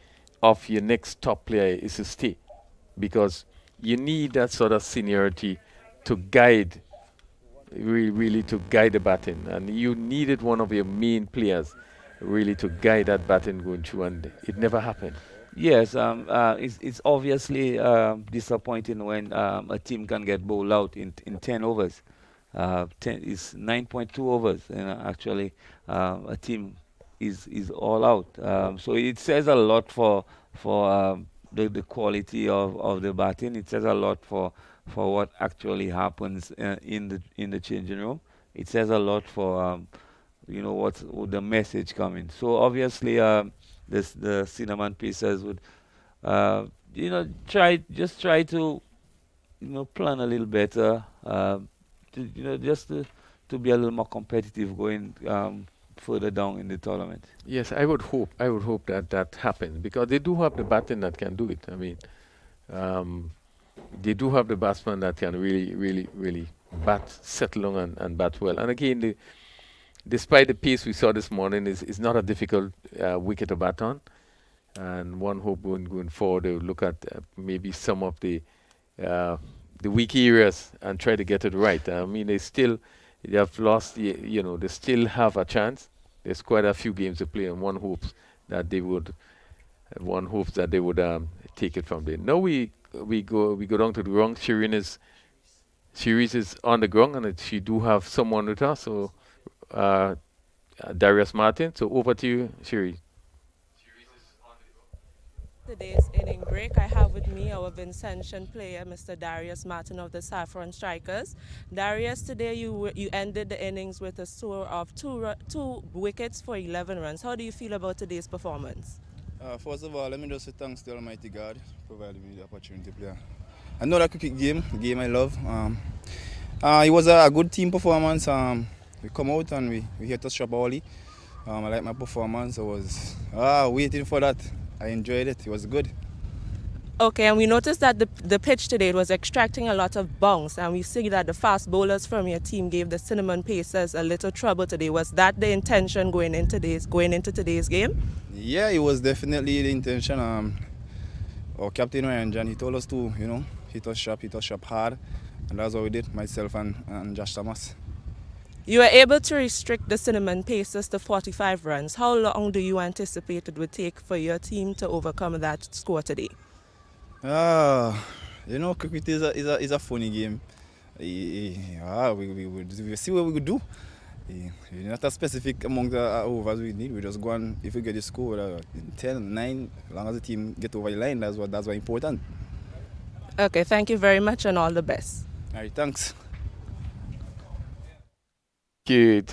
of your next top player is to stay because you need that sort of seniority to guide, really to guide the batting. And you needed one of your main players really to guide that batting going through, and it never happened. Yes, it's obviously disappointing when a team can get bowled out in 10 overs. 10 is 9.2 overs, and actually a team is all out. So it says a lot for the quality of the batting. It says a lot for what actually happens in the changing room. It says a lot for what's the message coming. So obviously, the cinnamon pieces would try to plan a little better, just to be a little more competitive going further down in the tournament. Yes, I would hope that that happens because they do have the batting that can do it. I mean, um, they do have the batsman that can really, really, really bat, settle on and bat well. And again, despite the pace we saw this morning, is not a difficult wicket to bat on. And one hope going forward, they will look at maybe some of uh, the weak areas and try to get it right. I mean, they have lost, they still have a chance. There's quite a few games to play, and that they would, one hopes that they would take it from there. Now we go down to the ground. Series is on the ground, and she do have someone with her. So uh, Darius Martin. So over to you, Shiri. Today's inning break, I have with me our Vincentian player, Mr. Darius Martin of the Safforn Strikers. Darius, today you ended the innings with a score of two wickets for 11 runs. How do you feel about today's performance? First of all, let me just say thanks to Almighty God for providing me the opportunity to play. Another cricket game, a game I love. It was a good team performance. We come out and we hit a shot early. I like my performance. I was waiting for that. I enjoyed it. It was good. Okay, and we noticed that the pitch today was extracting a lot of bounce, and we see that the fast bowlers from your team gave the Cinnamon Pacers a little trouble today. Was that the intention going into today's game? Yeah, it was definitely the intention. Our captain Ryan John, he told us to, hit us sharp hard, and that's what we did, myself and Josh Thomas. You were able to restrict the Cinnamon Pacers to 45 runs. How long do you anticipate it would take for your team to overcome that score today? Cricket is a funny game. We see what we could do. Not a specific amount of overs we need. We just go on, if we get the score 10, 9, as long as the team get over the line, that's what important. Okay, thank you very much and all the best. All right, thanks. Thank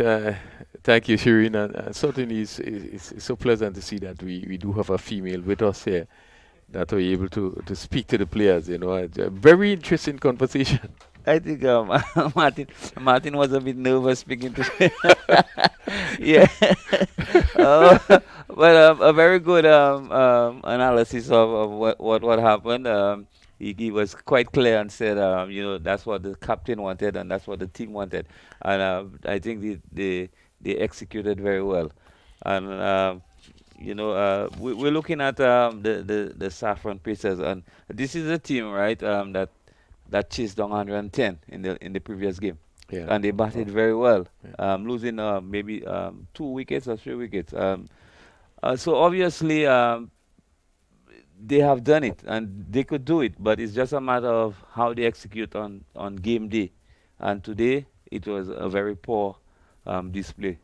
you, Shireen. And certainly it's so pleasant to see that we do have a female with us here that are able to speak to the players. A very interesting conversation. I think Martin was a bit nervous speaking to yeah. But a very good analysis of what happened. He was quite clear and said, that's what the captain wanted and that's what the team wanted, and I think they executed very well. And we're looking at the Saffron Pacers, and this is a team, right, that that chased down 110 in the previous game. Yeah. And they batted very well, Yeah. losing maybe 2 wickets or 3 wickets. So obviously they have done it and they could do it, but it's just a matter of how they execute on game day. And today it was a very poor display.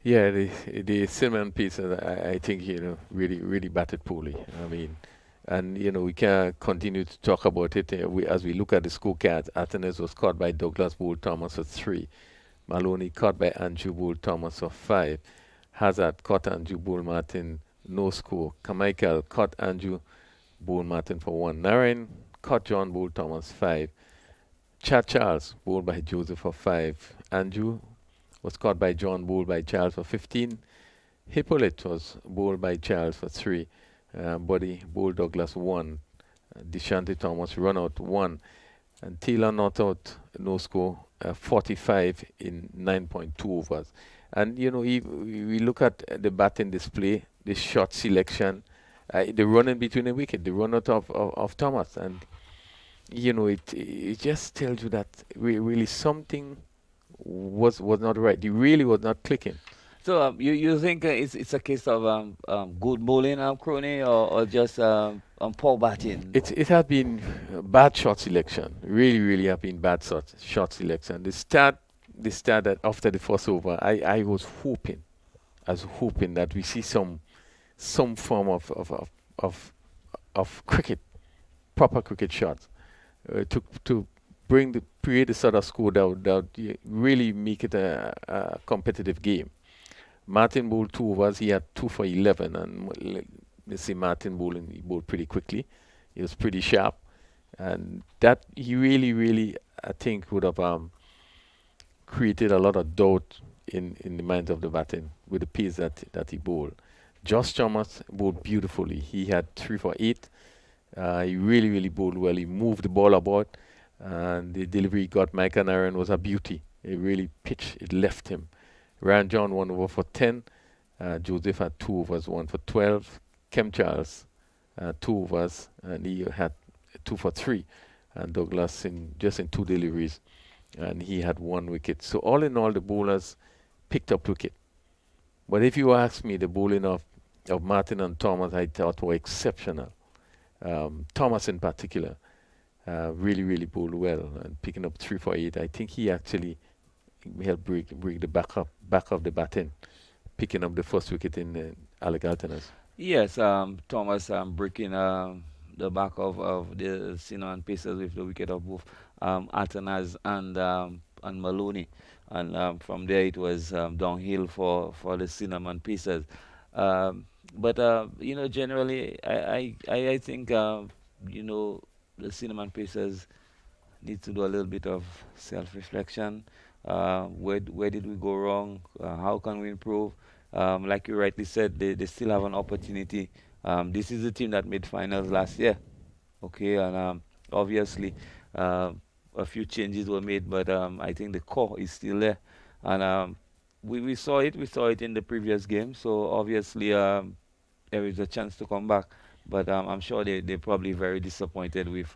Yeah, the Cinnamon pieces, I think, really batted poorly. I mean, and, we can continue to talk about it. As we look at the scorecards, Athens was caught by Douglas Bull Thomas for 3. Maloney caught by Andrew Bull Thomas for 5. Hazard caught Andrew Bull Martin, no score. Carmichael caught Andrew Bull Martin for 1. Narayan caught John Bull Thomas 5. Chad Charles bowled by Joseph for 5. Andrew was caught by John, bowled by Charles for 15. Hippolyte was bowled by Charles for 3. Buddy bowled Douglas 1. Deshante Thomas run out 1. And Taylor not out, no score, 45 in 9.2 overs. And, if we look at the batting display, the shot selection, the running between the wicket, the run out of Thomas. And, it just tells you that really something was not right. It really was not clicking. So you think it's a case of good bowling, Crony, or just poor batting? It has been bad shot selection. Really have been bad shot selection. The start that after the first over, I was hoping that we see some form of cricket, proper cricket shots, to create the sort of score that would really make it a competitive game. Martin bowled 2 overs. He had 2 for 11, and let's say Martin he bowled pretty quickly. He was pretty sharp, and that he really, I think, would have created a lot of doubt in the minds of the batting with the pace that he bowled. Josh Thomas bowled beautifully. He had 3 for 8. He really bowled well. He moved the ball about, and the delivery he got Micah Naran was a beauty. It really pitched. It left him. Ryan John 1 over for 10. Joseph had 2 overs, 1 for 12. Kem Charles 2 overs, and he had 2 for 3. And Douglas just in 2 deliveries, and he had 1 wicket. So all in all, the bowlers picked up wicket. But if you ask me, the bowling of Martin and Thomas, I thought were exceptional. Thomas in particular really bowled well, and picking up 3 for 8. I think he actually helped break the back of the batting, picking up the first wicket in Alec Alternas. Yes, Thomas breaking the back of the Cinnamon Pacers with the wicket of both Alternas and Maloney. And from there it was downhill for the Cinnamon Pacers. But generally, I think the Cinnamon Pacers need to do a little bit of self-reflection. Where did we go wrong? How can we improve? Like you rightly said, they still have an opportunity. This is the team that made finals last year. Okay, and obviously a few changes were made, but I think the core is still there. And we saw it in the previous game, so obviously there is a chance to come back. But I'm sure they're probably very disappointed with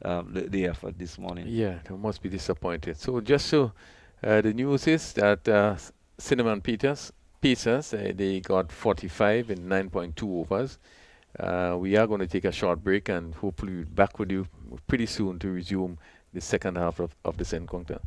the effort this morning. Yeah, they must be disappointed. So just so the news is that Cinnamon Pacers, they got 45 in 9.2 overs. We are going to take a short break, and hopefully we'll be back with you pretty soon to resume the second half of this encounter.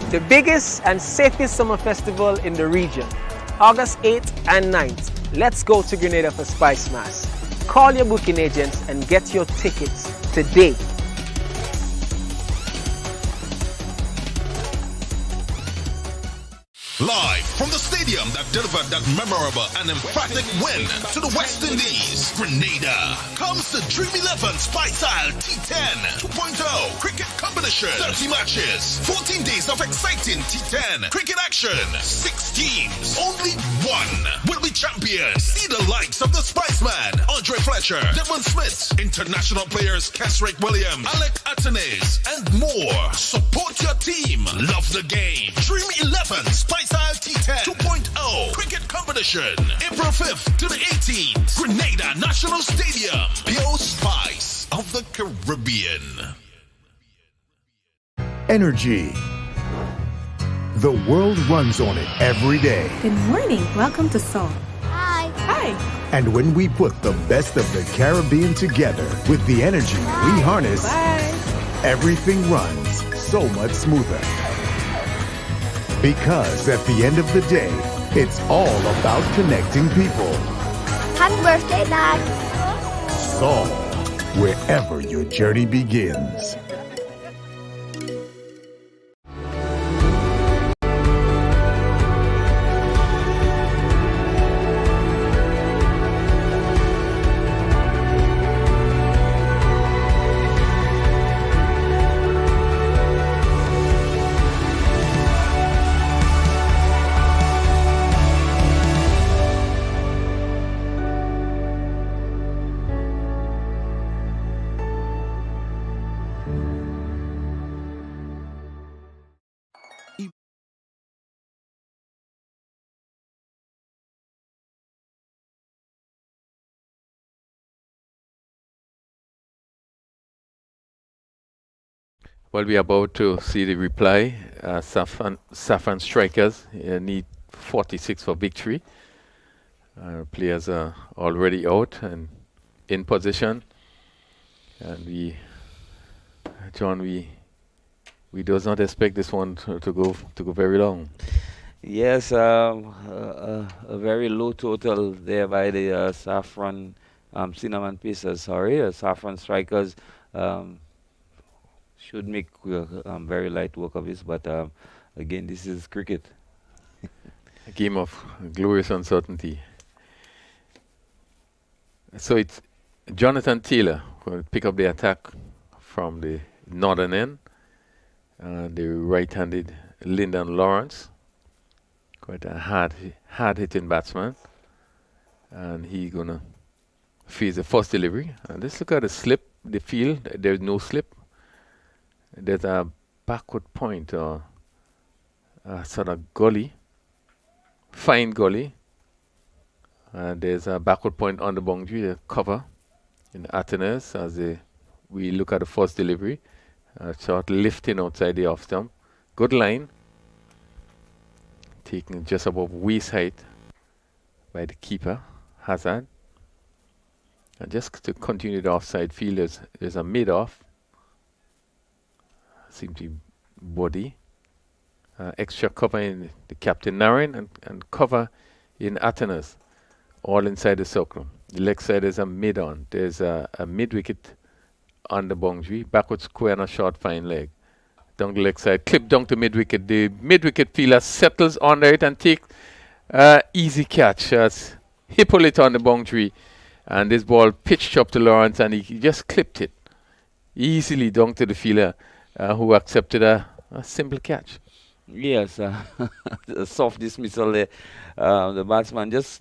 The biggest and safest summer festival in the region, August 8th and 9th. Let's go to Grenada for Spice Mass. Call your booking agents and get your tickets today. Live from the stadium that delivered that memorable and emphatic win to the West Indies, Grenada, comes the Dream 11 Spice Isle T10 2.0 cricket competition. 30 matches, 14 days of exciting T10 cricket action. 6 teams, only one will be champions. See the likes of the Spiceman, Andre Fletcher, Devon Smith, international players Kesrick Williams, Alec Atenes, and more. Support your team. Love the game. Dream 11 Spice Isle T10 2.0 cricket competition. April 5th to the 18th. Grenada National Stadium. Pure Spice of the Caribbean. Energy. The world runs on it every day. Good morning. Welcome to Seoul. Hi. Hi. And when we put the best of the Caribbean together with the energy we harness, everything runs so much smoother. Because at the end of the day, it's all about connecting people. Happy birthday, Dad. So, wherever your journey begins. Well, we are about to see the reply. Safforn strikers need 46 for victory. Players are already out and in position. And John, we does not expect this one to go very long. Yes, a very low total there by the Safforn Cinnamon Pacers. Safforn strikers. Should make very light work of this, but again, this is cricket. A game of glorious uncertainty. So it's Jonathan Taylor who will pick up the attack from the northern end. The right-handed Lyndon Lawrence, quite a hard-hitting batsman, and he gonna face the first delivery. And let's look at the slip, the field. There's no slip. There's a backward point or a sort of gully, fine gully. There's a backward point on the boundary, the cover in Atenes as we look at the first delivery. Short lifting outside the off stump. Good line. Taken just above waist height by the keeper, Hazard. And just to continue the offside field, there's a mid-off. Seem to be body. Extra cover in the captain Naren and cover in Atenas, all inside the circle. The leg side is a mid-on. There's a mid-wicket on the boundary, backward square and a short fine leg. Down the leg side, clip down to mid-wicket. The mid-wicket fielder settles under it and take easy catch. Hippolyte on the boundary. And this ball pitched up to Lawrence and he just clipped it easily down to the fielder. Who accepted a simple catch. Yes, a soft dismissal there. The batsman just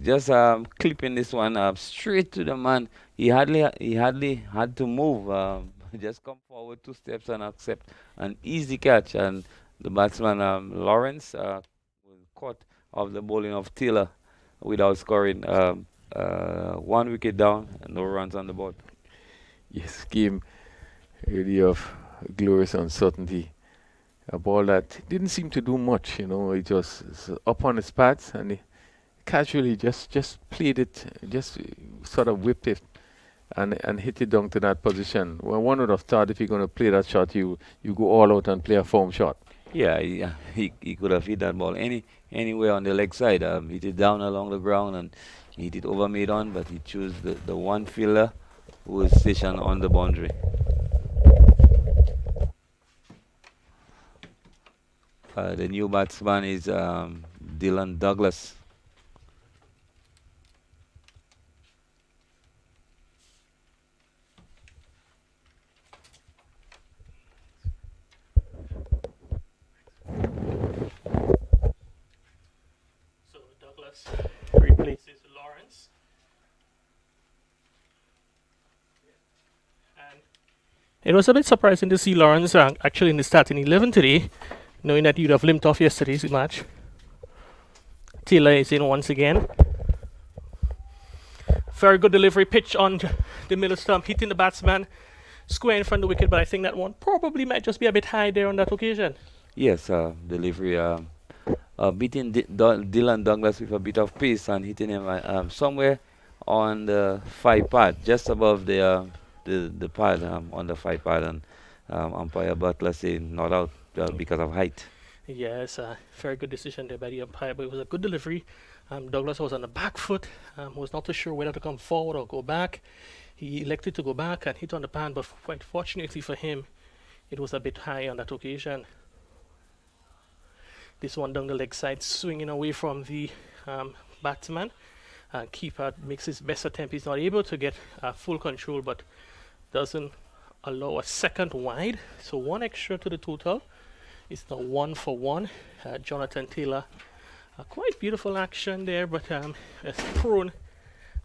clipping this one up straight to the man. He hardly had to move. Just come forward 2 steps and accept an easy catch. And the batsman Lawrence was caught off the bowling of Taylor without scoring. 1 wicket down and no runs on the board. Yes, game really of glorious uncertainty. A ball that didn't seem to do much, it was up on its pads and he casually just played it, just sort of whipped it and hit it down to that position. Well, one would have thought if you're going to play that shot, you go all out and play a firm shot. Yeah, he could have hit that ball anywhere on the leg side. Hit it down along the ground and hit it over mid-on, but he chose the one fielder who was stationed on the boundary. The new batsman is Dylan Douglas. So Douglas replaces Lawrence. And it was a bit surprising to see Lawrence actually in the starting 11 today, knowing that you'd have limped off yesterday's match. Taylor is in once again. Very good delivery pitch on the middle stump, hitting the batsman square in front of the wicket, but I think that one probably might just be a bit high there on that occasion. Yes, delivery beating Dylan Douglas with a bit of pace and hitting him somewhere on the 5 pad, just above the pad, on the 5 pad, and umpire Butler saying not out because of height. Yes, very good decision there by the umpire, but it was a good delivery. Douglas was on the back foot, was not too sure whether to come forward or go back. He elected to go back and hit on the pan, but quite fortunately for him, it was a bit high on that occasion. This one down the leg side, swinging away from the batsman. Keeper makes his best attempt. He's not able to get full control, but doesn't allow a second wide. So one extra to the total. It's now 1 for 1. Jonathan Taylor, quite beautiful action there, but is prone,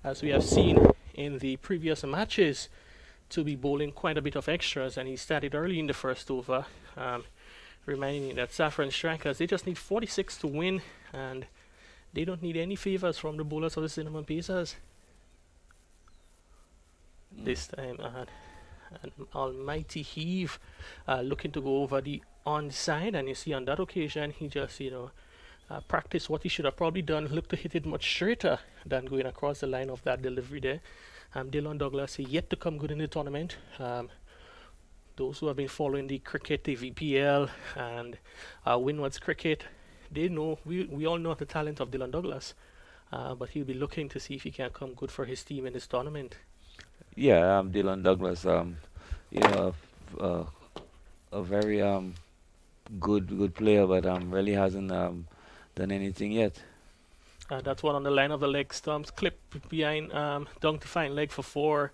as we have seen in the previous matches, to be bowling quite a bit of extras, and he started early in the first over. Reminding me that Safforn strikers, they just need 46 to win, and they don't need any favors from the bowlers of the Cinnamon Pacers. This time, an almighty heave, looking to go over the onside, and you see on that occasion, he just, practiced what he should have probably done, looked to hit it much straighter than going across the line of that delivery there. Dylan Douglas yet to come good in the tournament. Those who have been following the cricket, the VPL, and Windward's cricket, they know, we all know the talent of Dylan Douglas, but he'll be looking to see if he can come good for his team in this tournament. Yeah, Dylan Douglas, a very good player, but really hasn't done anything yet. That's one on the line of the leg stumps, clipped behind down to fine leg for 4.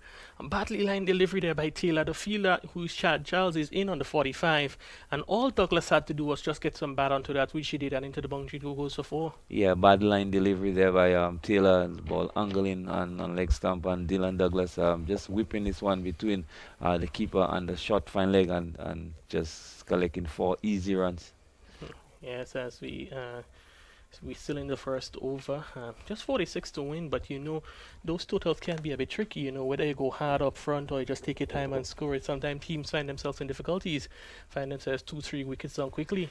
Badly lined delivery there by Taylor. The fielder, who's Chad Giles, is in on the 45, and all Douglas had to do was just get some bat onto that, which he did, and into the boundary, 2 goes for 4. Yeah, bad line delivery there by Taylor, the ball angling on leg stump, and Dylan Douglas just whipping this one between the keeper and the short fine leg, and just collecting 4 easy runs. Yes, as we're still in the first over. Just 46 to win, but those totals can be a bit tricky, whether you go hard up front or you just take your time and score it. Sometimes teams find themselves in difficulties, find themselves 2-3 wickets down quickly.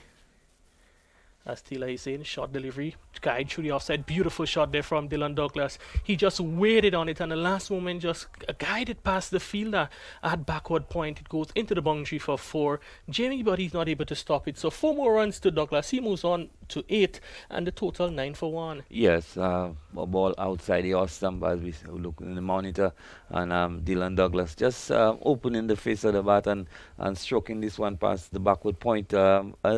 As Taylor is saying, short delivery, guide through the offside, beautiful shot there from Dylan Douglas. He just waited on it, and the last moment just guided past the fielder at backward point. It goes into the boundary for 4. Jamie Buddy's not able to stop it, so 4 more runs to Douglas. He moves on to 8, and the total 9 for 1. Yes, a ball outside the off stump as we look in the monitor, and Dylan Douglas just opening the face of the bat and stroking this one past the backward point.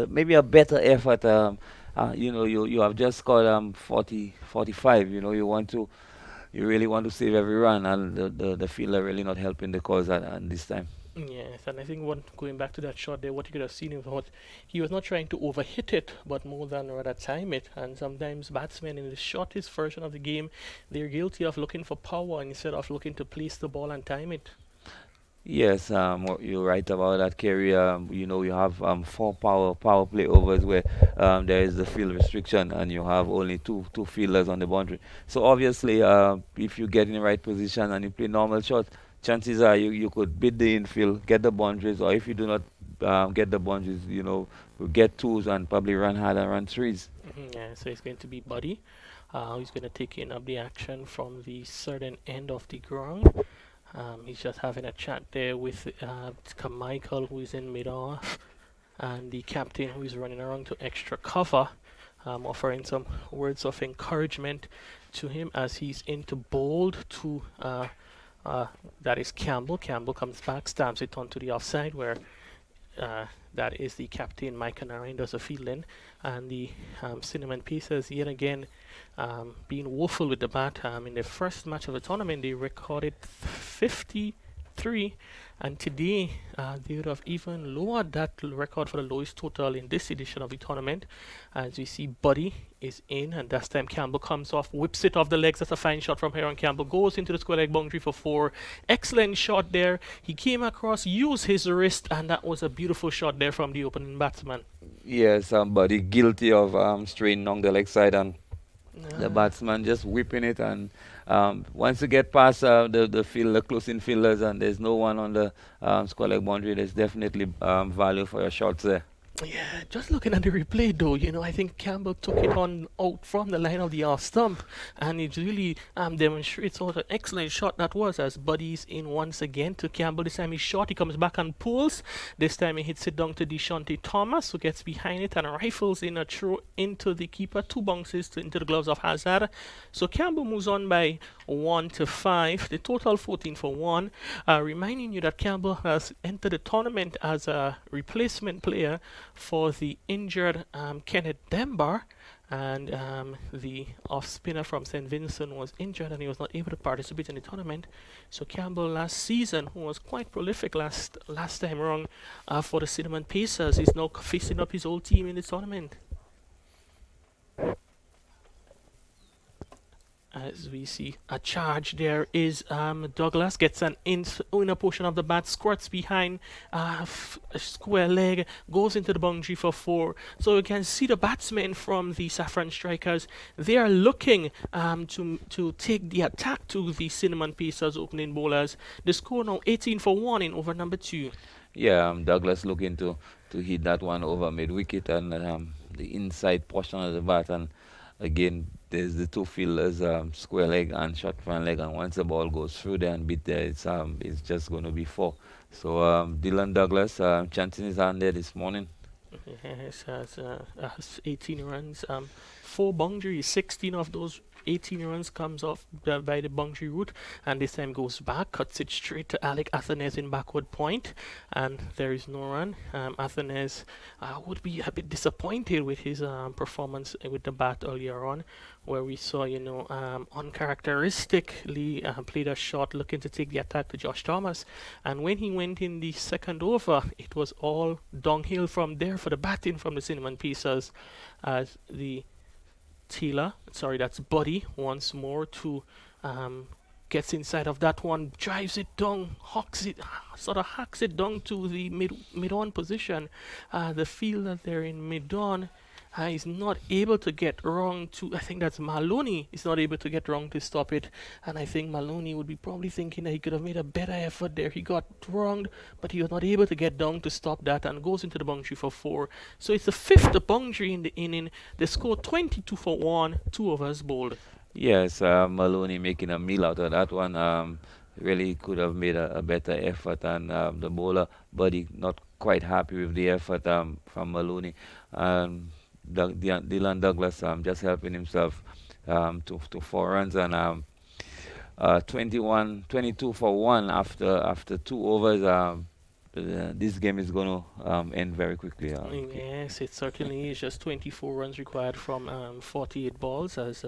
Maybe a better effort. You have just scored 45. You really want to save every run, and the fielder really not helping the cause at this time. Yes, and I think going back to that shot there, what you could have seen he was not trying to overhit it, but more than rather time it. And sometimes batsmen in the shortest version of the game, they're guilty of looking for power instead of looking to place the ball and time it. Yes, you're right about that, Kerry. You have 4 power play overs where there is the field restriction, and you have only two fielders on the boundary. So obviously, if you get in the right position and you play normal shots, chances are you could beat the infield, get the boundaries, or if you do not get the boundaries, we'll get 2s and probably run hard and run 3s. Yeah, so it's going to be Buddy. He's going to take up the action from the certain end of the ground. He's just having a chat there with Carmichael, who is in mid-off, and the captain, who is running around to extra cover, offering some words of encouragement to him as he's into bold to that is Campbell. Campbell comes back, stamps it onto the offside, where that is the captain, Mike Narain, does the fielding, and the Cinnamon Pacers yet again being woeful with the bat. In the first match of the tournament, they recorded 53, and today they would have even lowered that record for the lowest total in this edition of the tournament. As we see, Buddy is in, and this time Campbell comes off, whips it off the legs. That's a fine shot from here, and Campbell goes into the square leg boundary for 4. Excellent shot there. He came across, used his wrist, and that was a beautiful shot there from the opening batsman. Yes, Buddy guilty of straying down the leg side, and the batsman just whipping it, and once you get past the close infielders and there's no one on the square leg boundary, there's definitely value for your shots there. Yeah, just looking at the replay though, I think Campbell took it on out from the line of the off stump, and it really demonstrates what an excellent shot that was, as Buddy's in once again to Campbell. This time he's short, he comes back and pulls. This time he hits it down to Deshante Thomas, who gets behind it and rifles in a throw into the keeper. 2 bounces into the gloves of Hazard. So Campbell moves on by 1-5. The total 14 for 1. Reminding you that Campbell has entered the tournament as a replacement player for the injured Kenneth Dembar, and the off spinner from St. Vincent was injured and he was not able to participate in the tournament. So Campbell last season, who was quite prolific last time around for the Cinnamon Pacers, is now facing up his old team in the tournament. As we see a charge, there is Douglas gets an inner portion of the bat, squirts behind square leg, goes into the boundary for 4. So you can see the batsmen from the Safforn Strikers. They are looking to take the attack to the Cinnamon Pacers opening bowlers. The score now 18 for 1 in over number 2. Yeah, Douglas looking to hit that one over mid wicket and the inside portion of the bat, and again there's the 2 fielders, square leg and short front leg, and once the ball goes through there and beat there, it's just going to be 4. So Dylan Douglas chanting his hand there this morning. Yes, has 18 runs, 4 boundaries. 16 of those 18 runs comes off by the boundary route, and this time goes back, cuts it straight to Alec Athanez in backward point, and there is no run. Athanez would be a bit disappointed with his performance with the bat earlier on, where we saw, uncharacteristically played a shot looking to take the attack to Josh Thomas, and when he went in the second over, it was all downhill from there for the batting from the Cinnamon Pacers, as the that's Buddy once more to gets inside of that one, drives it down, hacks it down to the mid-on position. The fielder there in mid-on is not able to get wrong to, I think that's Maloney, is not able to get wrong to stop it, and I think Maloney would be probably thinking that he could have made a better effort there. He got wronged, but he was not able to get down to stop that, and goes into the boundary for 4. So it's the 5th boundary in the inning. They score 22 for 1, 2 overs bowled. Yes, Maloney making a meal out of that one. Really could have made a better effort, and the bowler Buddy not quite happy with the effort from Maloney. Dylan Douglas just helping himself to 4 runs, and 22 for 1 after 2 overs. This game is going to end very quickly. Yes, it certainly is. Just 24 runs required from 48 balls, as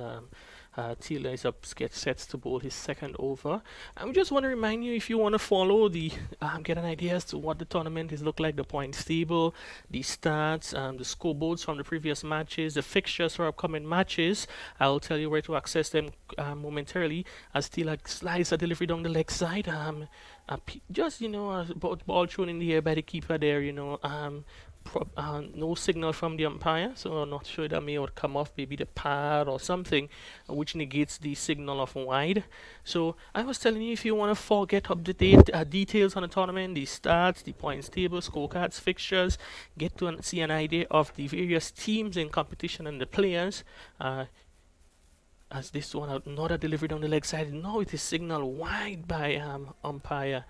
Taylor is sets to bowl his second over. I just want to remind you, if you want to follow get an idea as to what the tournament is look like, the points table, the stats, the scoreboards from the previous matches, the fixtures for upcoming matches, I'll tell you where to access them momentarily, as Taylor slides a delivery down the leg side. Just, ball thrown in the air by the keeper there, no signal from the umpire, so I'm not sure that may have come off maybe the pad or something, which negates the signal of wide. So I was telling you, if you want to get up to date details on the tournament, the stats, the points table, scorecards, fixtures, get to see an idea of the various teams in competition and the players, as this one, another delivery down the leg side. Now it is signaled wide by umpire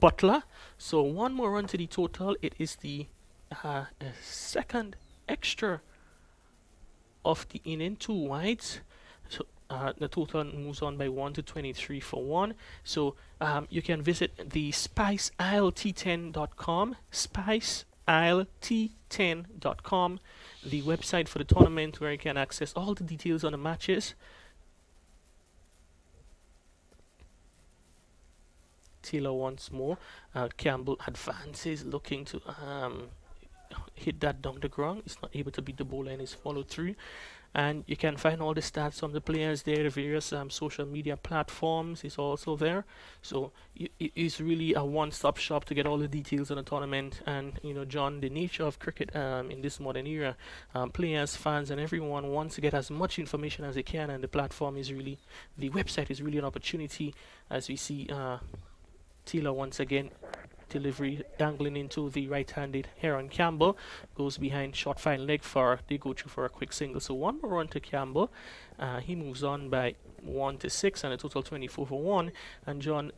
Butler. So 1 more run to the total. It is the second extra of the inning, 2 wides. So The total moves on by 1 to 23 for 1. So you can visit the spiceislet10.com, spiceislet10.com, the website for the tournament where you can access all the details on the matches. Taylor once more. Campbell advances, looking to hit that down the ground. He's not able to beat the bowler in his follow through. And you can find all the stats from the players there. The various social media platforms is also there. So it's really a one-stop shop to get all the details on the tournament. And John, the nature of cricket in this modern era, players, fans, and everyone wants to get as much information as they can. And the website is really an opportunity, as we see Taylor once again. Delivery dangling into the right-handed Heron. Campbell goes behind, short fine leg they go through for a quick single. So one more run to Campbell. He moves on by 1 to 6 and a total 24 for 1. And John,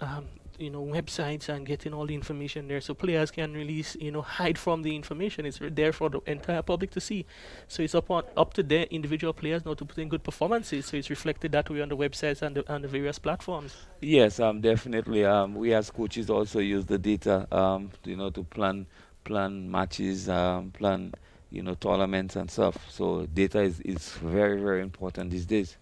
websites and getting all the information there, so players can really hide from the information. It's there for the entire public to see. So it's up to the individual players now to put in good performances. So it's reflected that way on the websites and the various platforms. Yes, definitely. We as coaches also use the data, to plan matches, plan tournaments and stuff. So data is very, very important these days.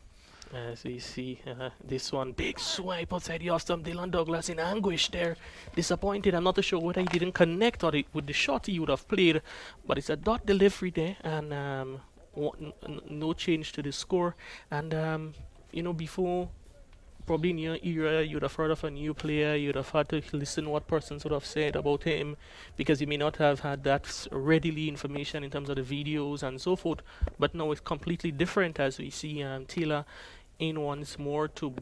As we see this one, big swipe outside the off stump. Dylan Douglas in anguish there, disappointed. I'm not too sure whether he didn't connect or with the shot he would have played, but it's a dot delivery there, and no change to the score. And before, probably in your era, you'd have heard of a new player, you'd have had to listen what persons would have said about him, because you may not have had that readily information in terms of the videos and so forth. But now it's completely different, as we see Taylor in once more to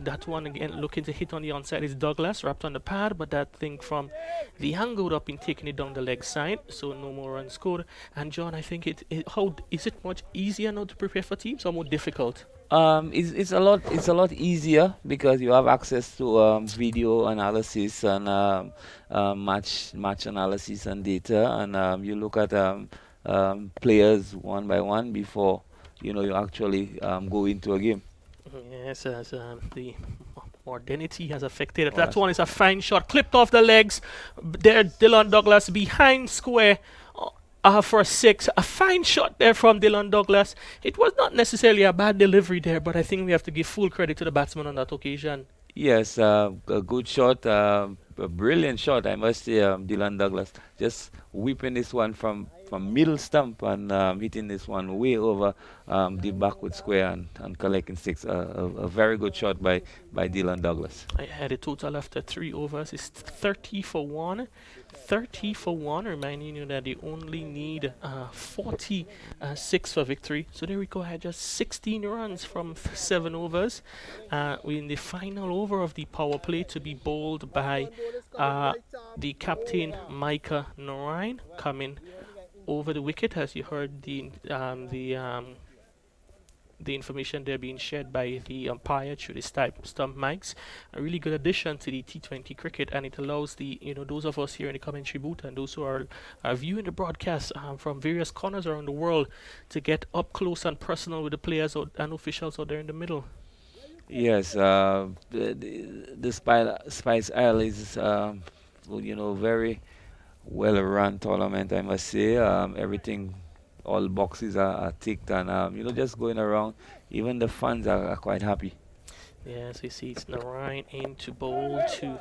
that one again, looking to hit on the onside is Douglas, wrapped on the pad, but that thing from the angle would have been taking it down the leg side, so no more runs scored. And John, I think how is it much easier now to prepare for teams or more difficult? It's a lot easier because you have access to video analysis and match analysis and data, and you look at players one by one before you actually go into a game. Yes, as the modernity has affected it. That one is a fine shot, clipped off the legs. There, Dylan Douglas behind square. For 6, a fine shot there from Dylan Douglas. It was not necessarily a bad delivery there, but I think we have to give full credit to the batsman on that occasion. Yes, a good shot, a brilliant shot, I must say. Dylan Douglas just whipping this one from middle stump and hitting this one way over the backward square and collecting 6. A very good shot by Dylan Douglas. I had a total after 3 overs is 30 for 1. 30 for 1, reminding you that you only need 46 for victory. So there we go, I had just 16 runs from 7 overs. We're in the final over of the power play to be bowled by the captain Micah Norine, coming over the wicket, as you heard the information there being shared by the umpire through the stump mics. A really good addition to the T20 cricket, and it allows those of us here in the commentary booth and those who are viewing the broadcast from various corners around the world to get up close and personal with the players and officials out there in the middle. Yes, the Spice Isle is very well run tournament, I must say. Everything, all boxes are ticked, and just going around, even the fans are quite happy. Yes, we see it's Narayan in to bowl to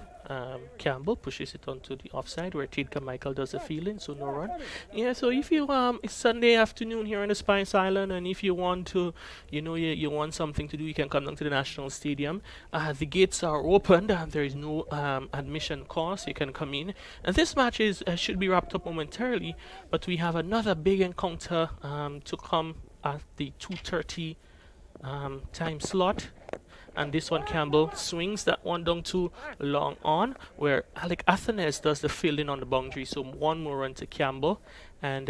Campbell, pushes it onto the offside where Tidka Michael does the fielding, so no run. Yeah, so if you it's Sunday afternoon here on the Spice Island, and if you want to, you want something to do, you can come down to the National Stadium. The gates are opened, and there is no admission cost. You can come in, and this match should be wrapped up momentarily, but we have another big encounter to come at the 2:30 time slot. And this one, Campbell swings that one down too long on, where Alec Athenes does the fielding on the boundary. So one more run to Campbell. And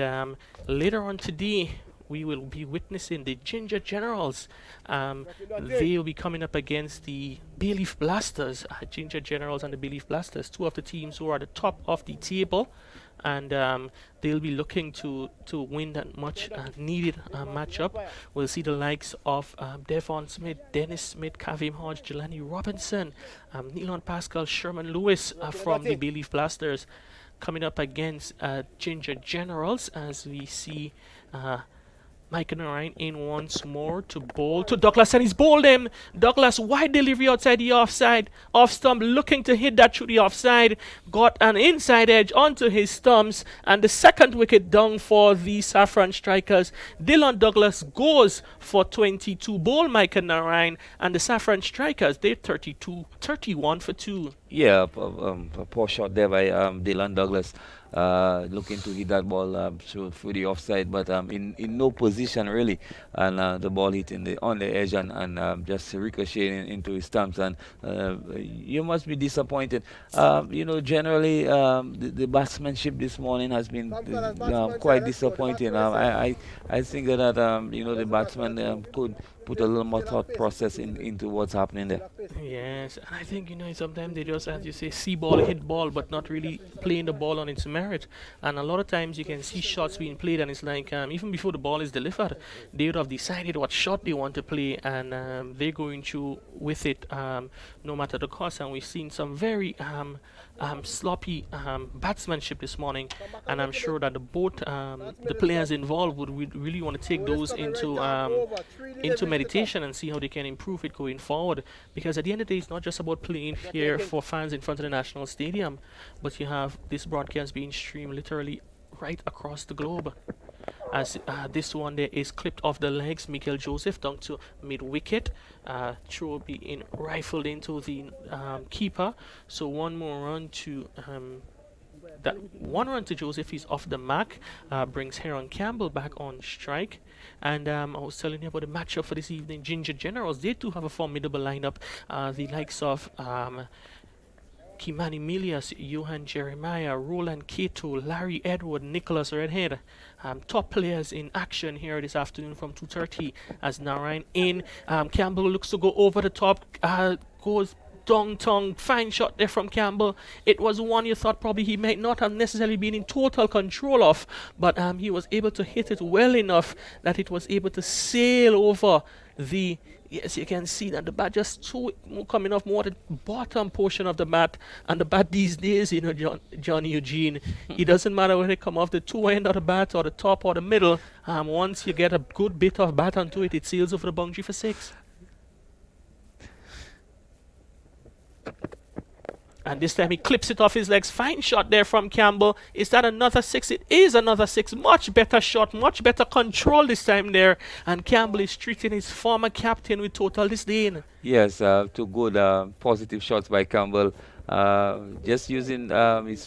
later on today, we will be witnessing the Ginger Generals. They will be coming up against the Bayleaf Blasters. Ginger Generals and the Bayleaf Blasters, two of the teams who are at the top of the table. and they'll be looking to win that much needed matchup. We'll see the likes of Devon Smith, Dennis Smith, Kavim Hodge, Jelani Robinson, Neilon Pascal, Sherman Lewis from the Bayleaf Blasters coming up against Ginger Generals, as we see Mike Narayan in once more to bowl to Douglas, and he's bowled him. Douglas, wide delivery outside the offside, off stump, looking to hit that through the offside. Got an inside edge onto his stumps, and the second wicket down for the Safforn Strikers. Dylan Douglas goes for 22. Bowl Mike Narayan, and the Safforn Strikers, they're 31 for 2. Yeah, a poor shot there by Dylan Douglas, looking to hit that ball through the offside, but in no position really, and the ball hit on the edge and just ricocheting into his stumps, and you must be disappointed. Generally the batsmanship this morning has been quite disappointing. I think that the batsman could put a little more thought process into what's happening there. Yes, and I think sometimes they just, as you say, see ball, hit ball, but not really playing the ball on its merit. And a lot of times you can see shots being played, and it's like even before the ball is delivered, they would have decided what shot they want to play, and they're going through with it no matter the cost. And we've seen some very sloppy batsmanship this morning, and I'm sure that both the players involved would really want to take those into meditation and see how they can improve it going forward, because at the end of the day, it's not just about playing here for fans in front of the National Stadium, but you have this broadcast being streamed literally right across the globe. As this one there is clipped off the legs, Michael Joseph down to mid-wicket, throw being rifled into the keeper. So one run to Joseph. He's off the mark, brings Heron Campbell back on strike. And I was telling you about the matchup for this evening. Ginger Generals, they too have a formidable lineup. The likes of Kimani Milias, Johan Jeremiah, Roland Cato, Larry Edward, Nicholas Redhead. Top players in action here this afternoon from 2:30 as Narayan in. Campbell looks to go over the top, goes tongue, fine shot there from Campbell. It was one you thought probably he might not have necessarily been in total control of, but he was able to hit it well enough that it was able to sail over the. Yes, you can see that the bat just coming off more the bottom portion of the bat, and the bat these days, John Eugene, it doesn't matter whether it come off the two end of the bat or the top or the middle. Once you get a good bit of bat onto it, it sails over the boundary for 6. And this time he clips it off his legs. Fine shot there from Campbell. Is that another 6? It is another 6. Much better shot, much better control this time there. And Campbell is treating his former captain with total disdain. Yes, two good positive shots by Campbell. Just using his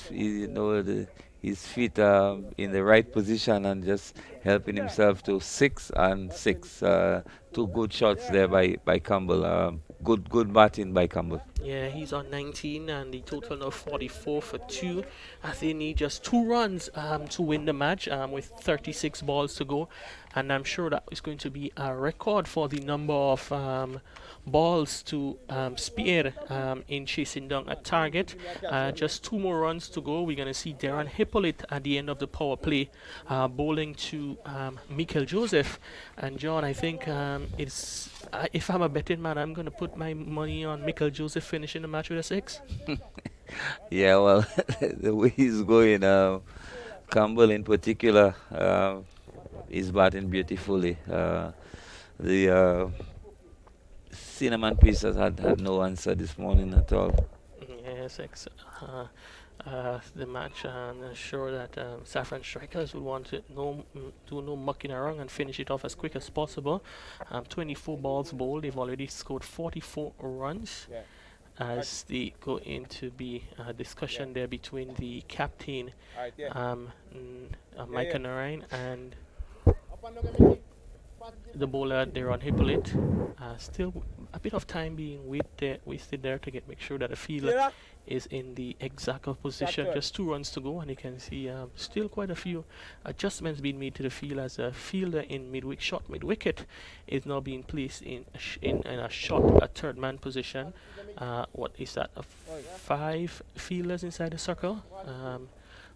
feet in the right position and just helping himself to 6 and 6. Two good shots there by Campbell. Good batting by Campbell. Yeah, he's on 19 and the total now 44 for 2. As they need just 2 runs to win the match with 36 balls to go. And I'm sure that is going to be a record for the number of balls to spare in chasing down a target. Just 2 more runs to go. We're going to see Darren Hippolyte at the end of the power play bowling to Michael Joseph. And John, I think it's if I'm a betting man, I'm going to put my money on Michael Joseph finishing the match with a 6. Yeah, well, the way he's going, Campbell in particular is batting beautifully. The cinnamon pieces had no answer this morning at all. Yes, the match, and sure that Safforn Strikers will want to do no mucking around and finish it off as quick as possible. 24 balls bowled. They've already scored 44 runs. As they go into be a discussion there between the captain, Micah Narayan, and the bowler Deron Hippolyte. Still a bit of time being wasted there to make sure that the fielder is in the exact position. Just 2 runs to go, and you can see still quite a few adjustments being made to the field as a fielder in mid-wicket is now being placed in a third man position. What is that? 5 fielders inside the circle.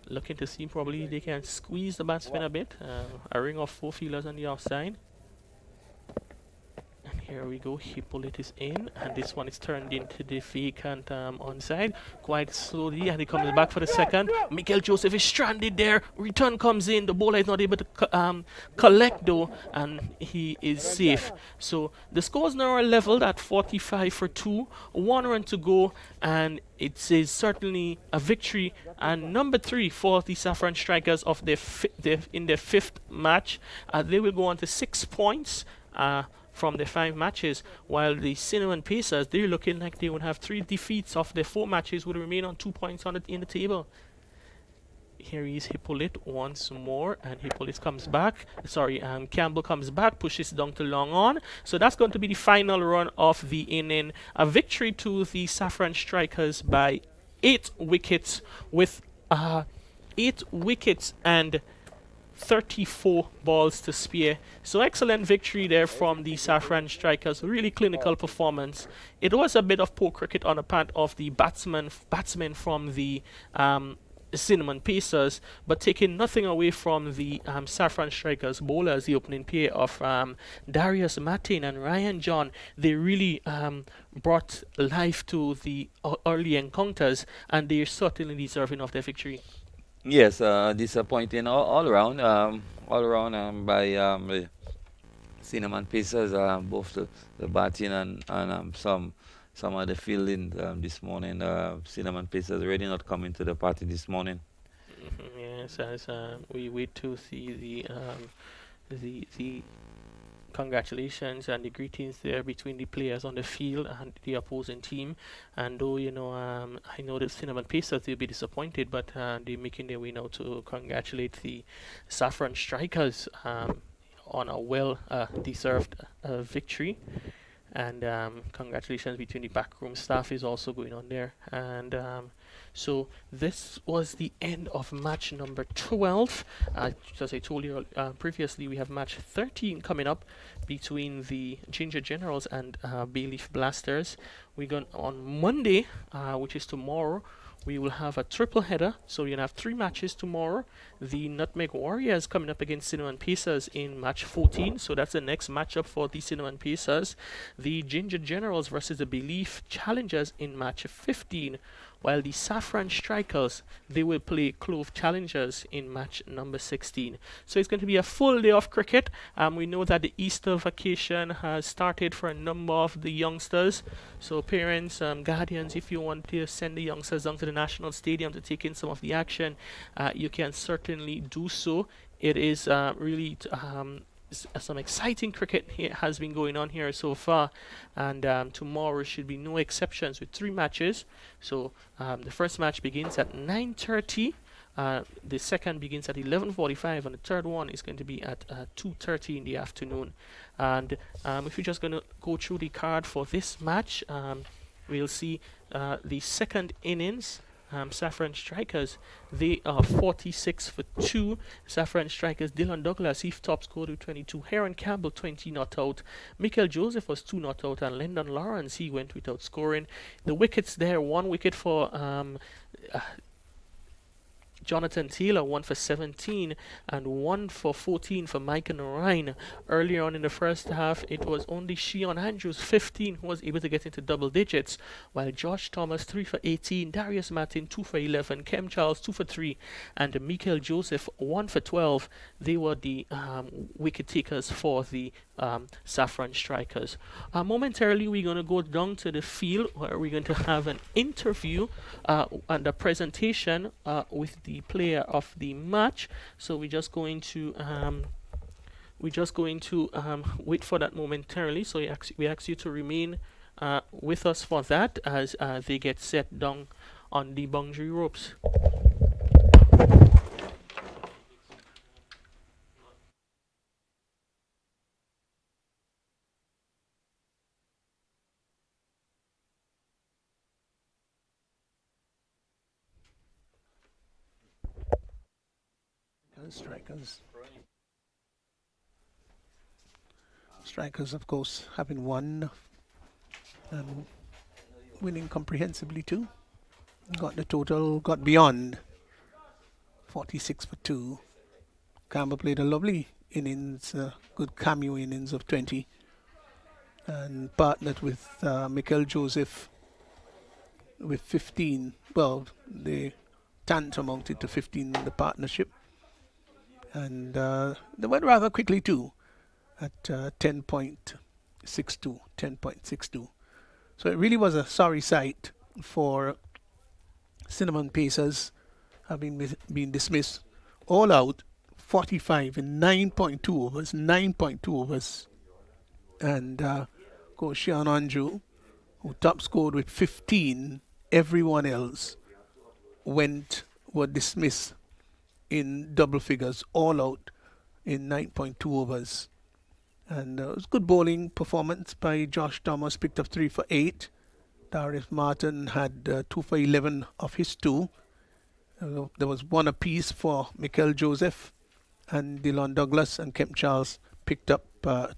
looking to see probably they can squeeze the batsman a bit. A ring of 4 fielders on the offside. And here we go, Hippolyte is in, and this one is turned into the vacant onside quite slowly, and he comes back for the second. Mikel Joseph is stranded there. Return comes in. The bowler is not able to collect though, and he is safe. So the scores now are leveled at 45 for 2, 1 run to go, and it is certainly a victory and number 3 for the Safforn Strikers of in their 5th match. They will go on to 6 points. From the 5 matches, while the Cinnamon Pacers, they're looking like they would have 3 defeats of their 4 matches, would remain on 2 points in the table. Here is Hippolyte once more, and Hippolyte comes back. Sorry, Campbell comes back, pushes down to long on. So that's going to be the final run of the inning. A victory to the Safforn Strikers by 8 wickets, with 8 wickets and 34 balls to spare. So excellent victory there from the Safforn Strikers. Really clinical performance. It was a bit of poor cricket on the part of the batsmen from the Cinnamon Pacers, but taking nothing away from the Safforn Strikers bowlers. The opening pair of Darius Martin and Ryan John, they really brought life to the early encounters, and they're certainly deserving of their victory. Yes, disappointing all around by the Cinnamon Pacers, both the batting and some of the fielding this morning. Cinnamon Pacers already not coming to the party this morning. Yes, as we wait to see the congratulations and the greetings there between the players on the field and the opposing team. And though, I know the Cinnamon Pacers, they'll be disappointed, but they're making their way now to congratulate the Safforn Strikers on a well-deserved victory. And congratulations between the backroom staff is also going on there. And so this was the end of match number 12. As I told you previously, we have match 13 coming up between the Ginger Generals and Bayleaf Blasters. We're going on Monday, which is tomorrow. We will have a triple header, so you're going to have 3 matches tomorrow. The Nutmeg Warriors coming up against Cinnamon Pacers in match 14, so that's the next matchup for the Cinnamon Pacers. The Ginger Generals versus the Bayleaf Challengers in match 15, while the Safforn Strikers, they will play Clove Challengers in match number 16. So it's going to be a full day of cricket. We know that the Easter vacation has started for a number of the youngsters. So parents, guardians, if you want to send the youngsters down to the National Stadium to take in some of the action, you can certainly do so. It is really some exciting cricket has been going on here so far, and tomorrow should be no exceptions with 3 matches. So the first match begins at 9:30, the second begins at 11:45, and the third one is going to be at 2:30 in the afternoon. And if you're just going to go through the card for this match, we'll see the second innings. Safforn Strikers, they are 46 for 2. Safforn Strikers, Dylan Douglas, he top scored with 22. Heron Campbell, 20 not out. Michael Joseph was 2 not out, and Lyndon Lawrence, he went without scoring. The wickets there, 1 wicket for Jonathan Taylor, 1 for 17, and 1 for 14 for Micah Narine. Earlier on in the first half, it was only Shion Andrews, 15, who was able to get into double digits, while Josh Thomas, 3 for 18, Darius Martin, 2 for 11, Kem Charles, 2 for 3, and Michael Joseph, 1 for 12. They were the wicket takers for the Safforn Strikers. Momentarily, we're going to go down to the field where we're going to have an interview and a presentation with the player of the match. So we're just going to wait for that momentarily. So we ask you to remain with us for that as they get set down on the boundary ropes. Strikers, of course, having won, winning comprehensively too. Got the total, got beyond 46 for 2. Campbell played a lovely innings, good cameo innings of 20, and partnered with Mikel Joseph with 15. Well, they tantamounted to 15 in the partnership, and they went rather quickly too at 10.62. So it really was a sorry sight for Cinnamon Pacers having been dismissed all out 45 in 9.2 overs, 9.2 overs. And coach Sean Andrew, who top scored with 15, everyone else were dismissed in double figures, all out in 9.2 overs. And it was good bowling performance by Josh Thomas, picked up 3 for 8. Darius Martin had 2 for 11 of his 2. There was 1 apiece for Mikel Joseph, and Dylan Douglas and Kemp Charles picked up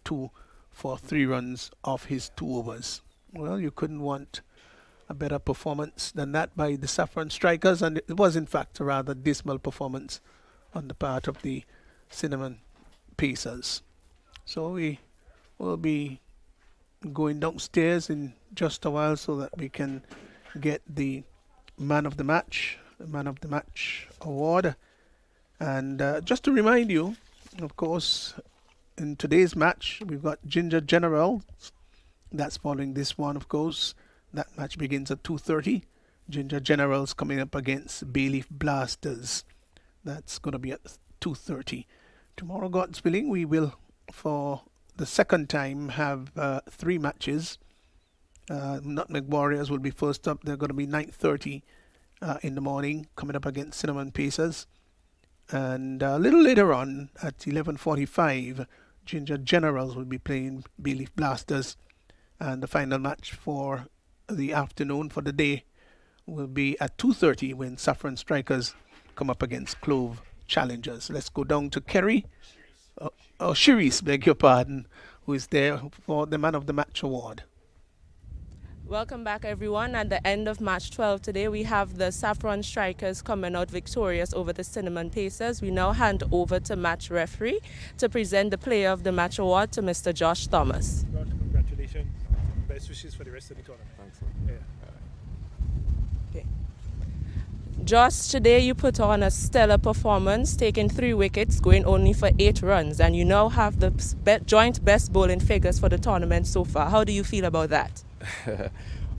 2 for 3 runs of his 2 overs. Well, you couldn't want a better performance than that by the Safforn Strikers, and it was in fact a rather dismal performance on the part of the Cinnamon Pacers. So we will be going downstairs in just a while so that we can get the Man of the Match award. And just to remind you, of course, in today's match, we've got Ginger General. That's following this one, of course. That match begins at 2:30. Ginger Generals coming up against Bayleaf Blasters. That's going to be at 2:30. Tomorrow, God's willing, we will, for the second time, have 3 matches. Nutmeg Warriors will be first up. They're going to be 9:30 in the morning, coming up against Cinnamon Pacers. And a little later on, at 11:45, Ginger Generals will be playing Bayleaf Blasters. And the final match for the afternoon, for the day, will be at 2:30 when Safforn Strikers come up against Clove Challengers. Let's go down to Kerry. Shiris, beg your pardon, who is there for the Man of the Match award. Welcome back, everyone. At the end of match 12 today, we have the Safforn Strikers coming out victorious over the Cinnamon Pacers. We now hand over to match referee to present the Player of the Match award to Mr. Josh Thomas. Josh, congratulations. Best wishes for the rest of the tournament. Thanks. Okay. Josh, today you put on a stellar performance, taking 3 wickets, going only for 8 runs, and you now have the joint best bowling figures for the tournament so far. How do you feel about that?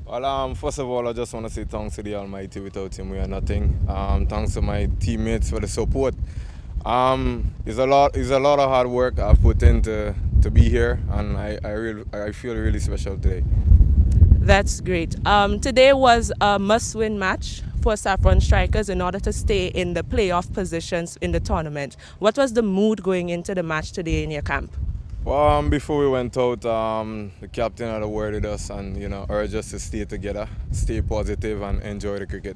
Well, first of all, I just want to say thanks to the Almighty. Without him, we are nothing. Thanks to my teammates for the support. It's a lot of hard work I've put in to be here, and I feel really special today. That's great. Today was a must-win match for Safforn Strikers in order to stay in the playoff positions in the tournament. What was the mood going into the match today in your camp? Well, before we went out, the captain had worded us and urged us to stay together, stay positive, and enjoy the cricket.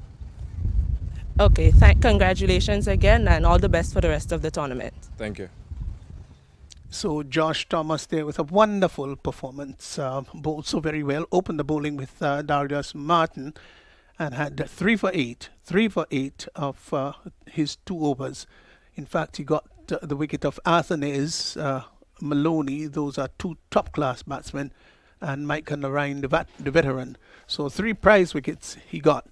Okay, congratulations again, and all the best for the rest of the tournament. Thank you. So Josh Thomas there with a wonderful performance, bowled so very well, opened the bowling with Darius Martin, and had 3 for 8 of his 2 overs. In fact, he got the wicket of Athanase Maloney. Those are 2 top-class batsmen, and Mike and Narayan, the veteran. So 3 prize wickets he got.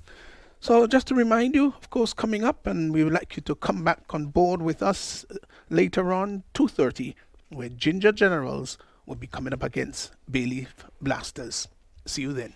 So just to remind you, of course, coming up, and we would like you to come back on board with us later on, 2:30, where Ginger Generals will be coming up against Bayleaf Blasters. See you then.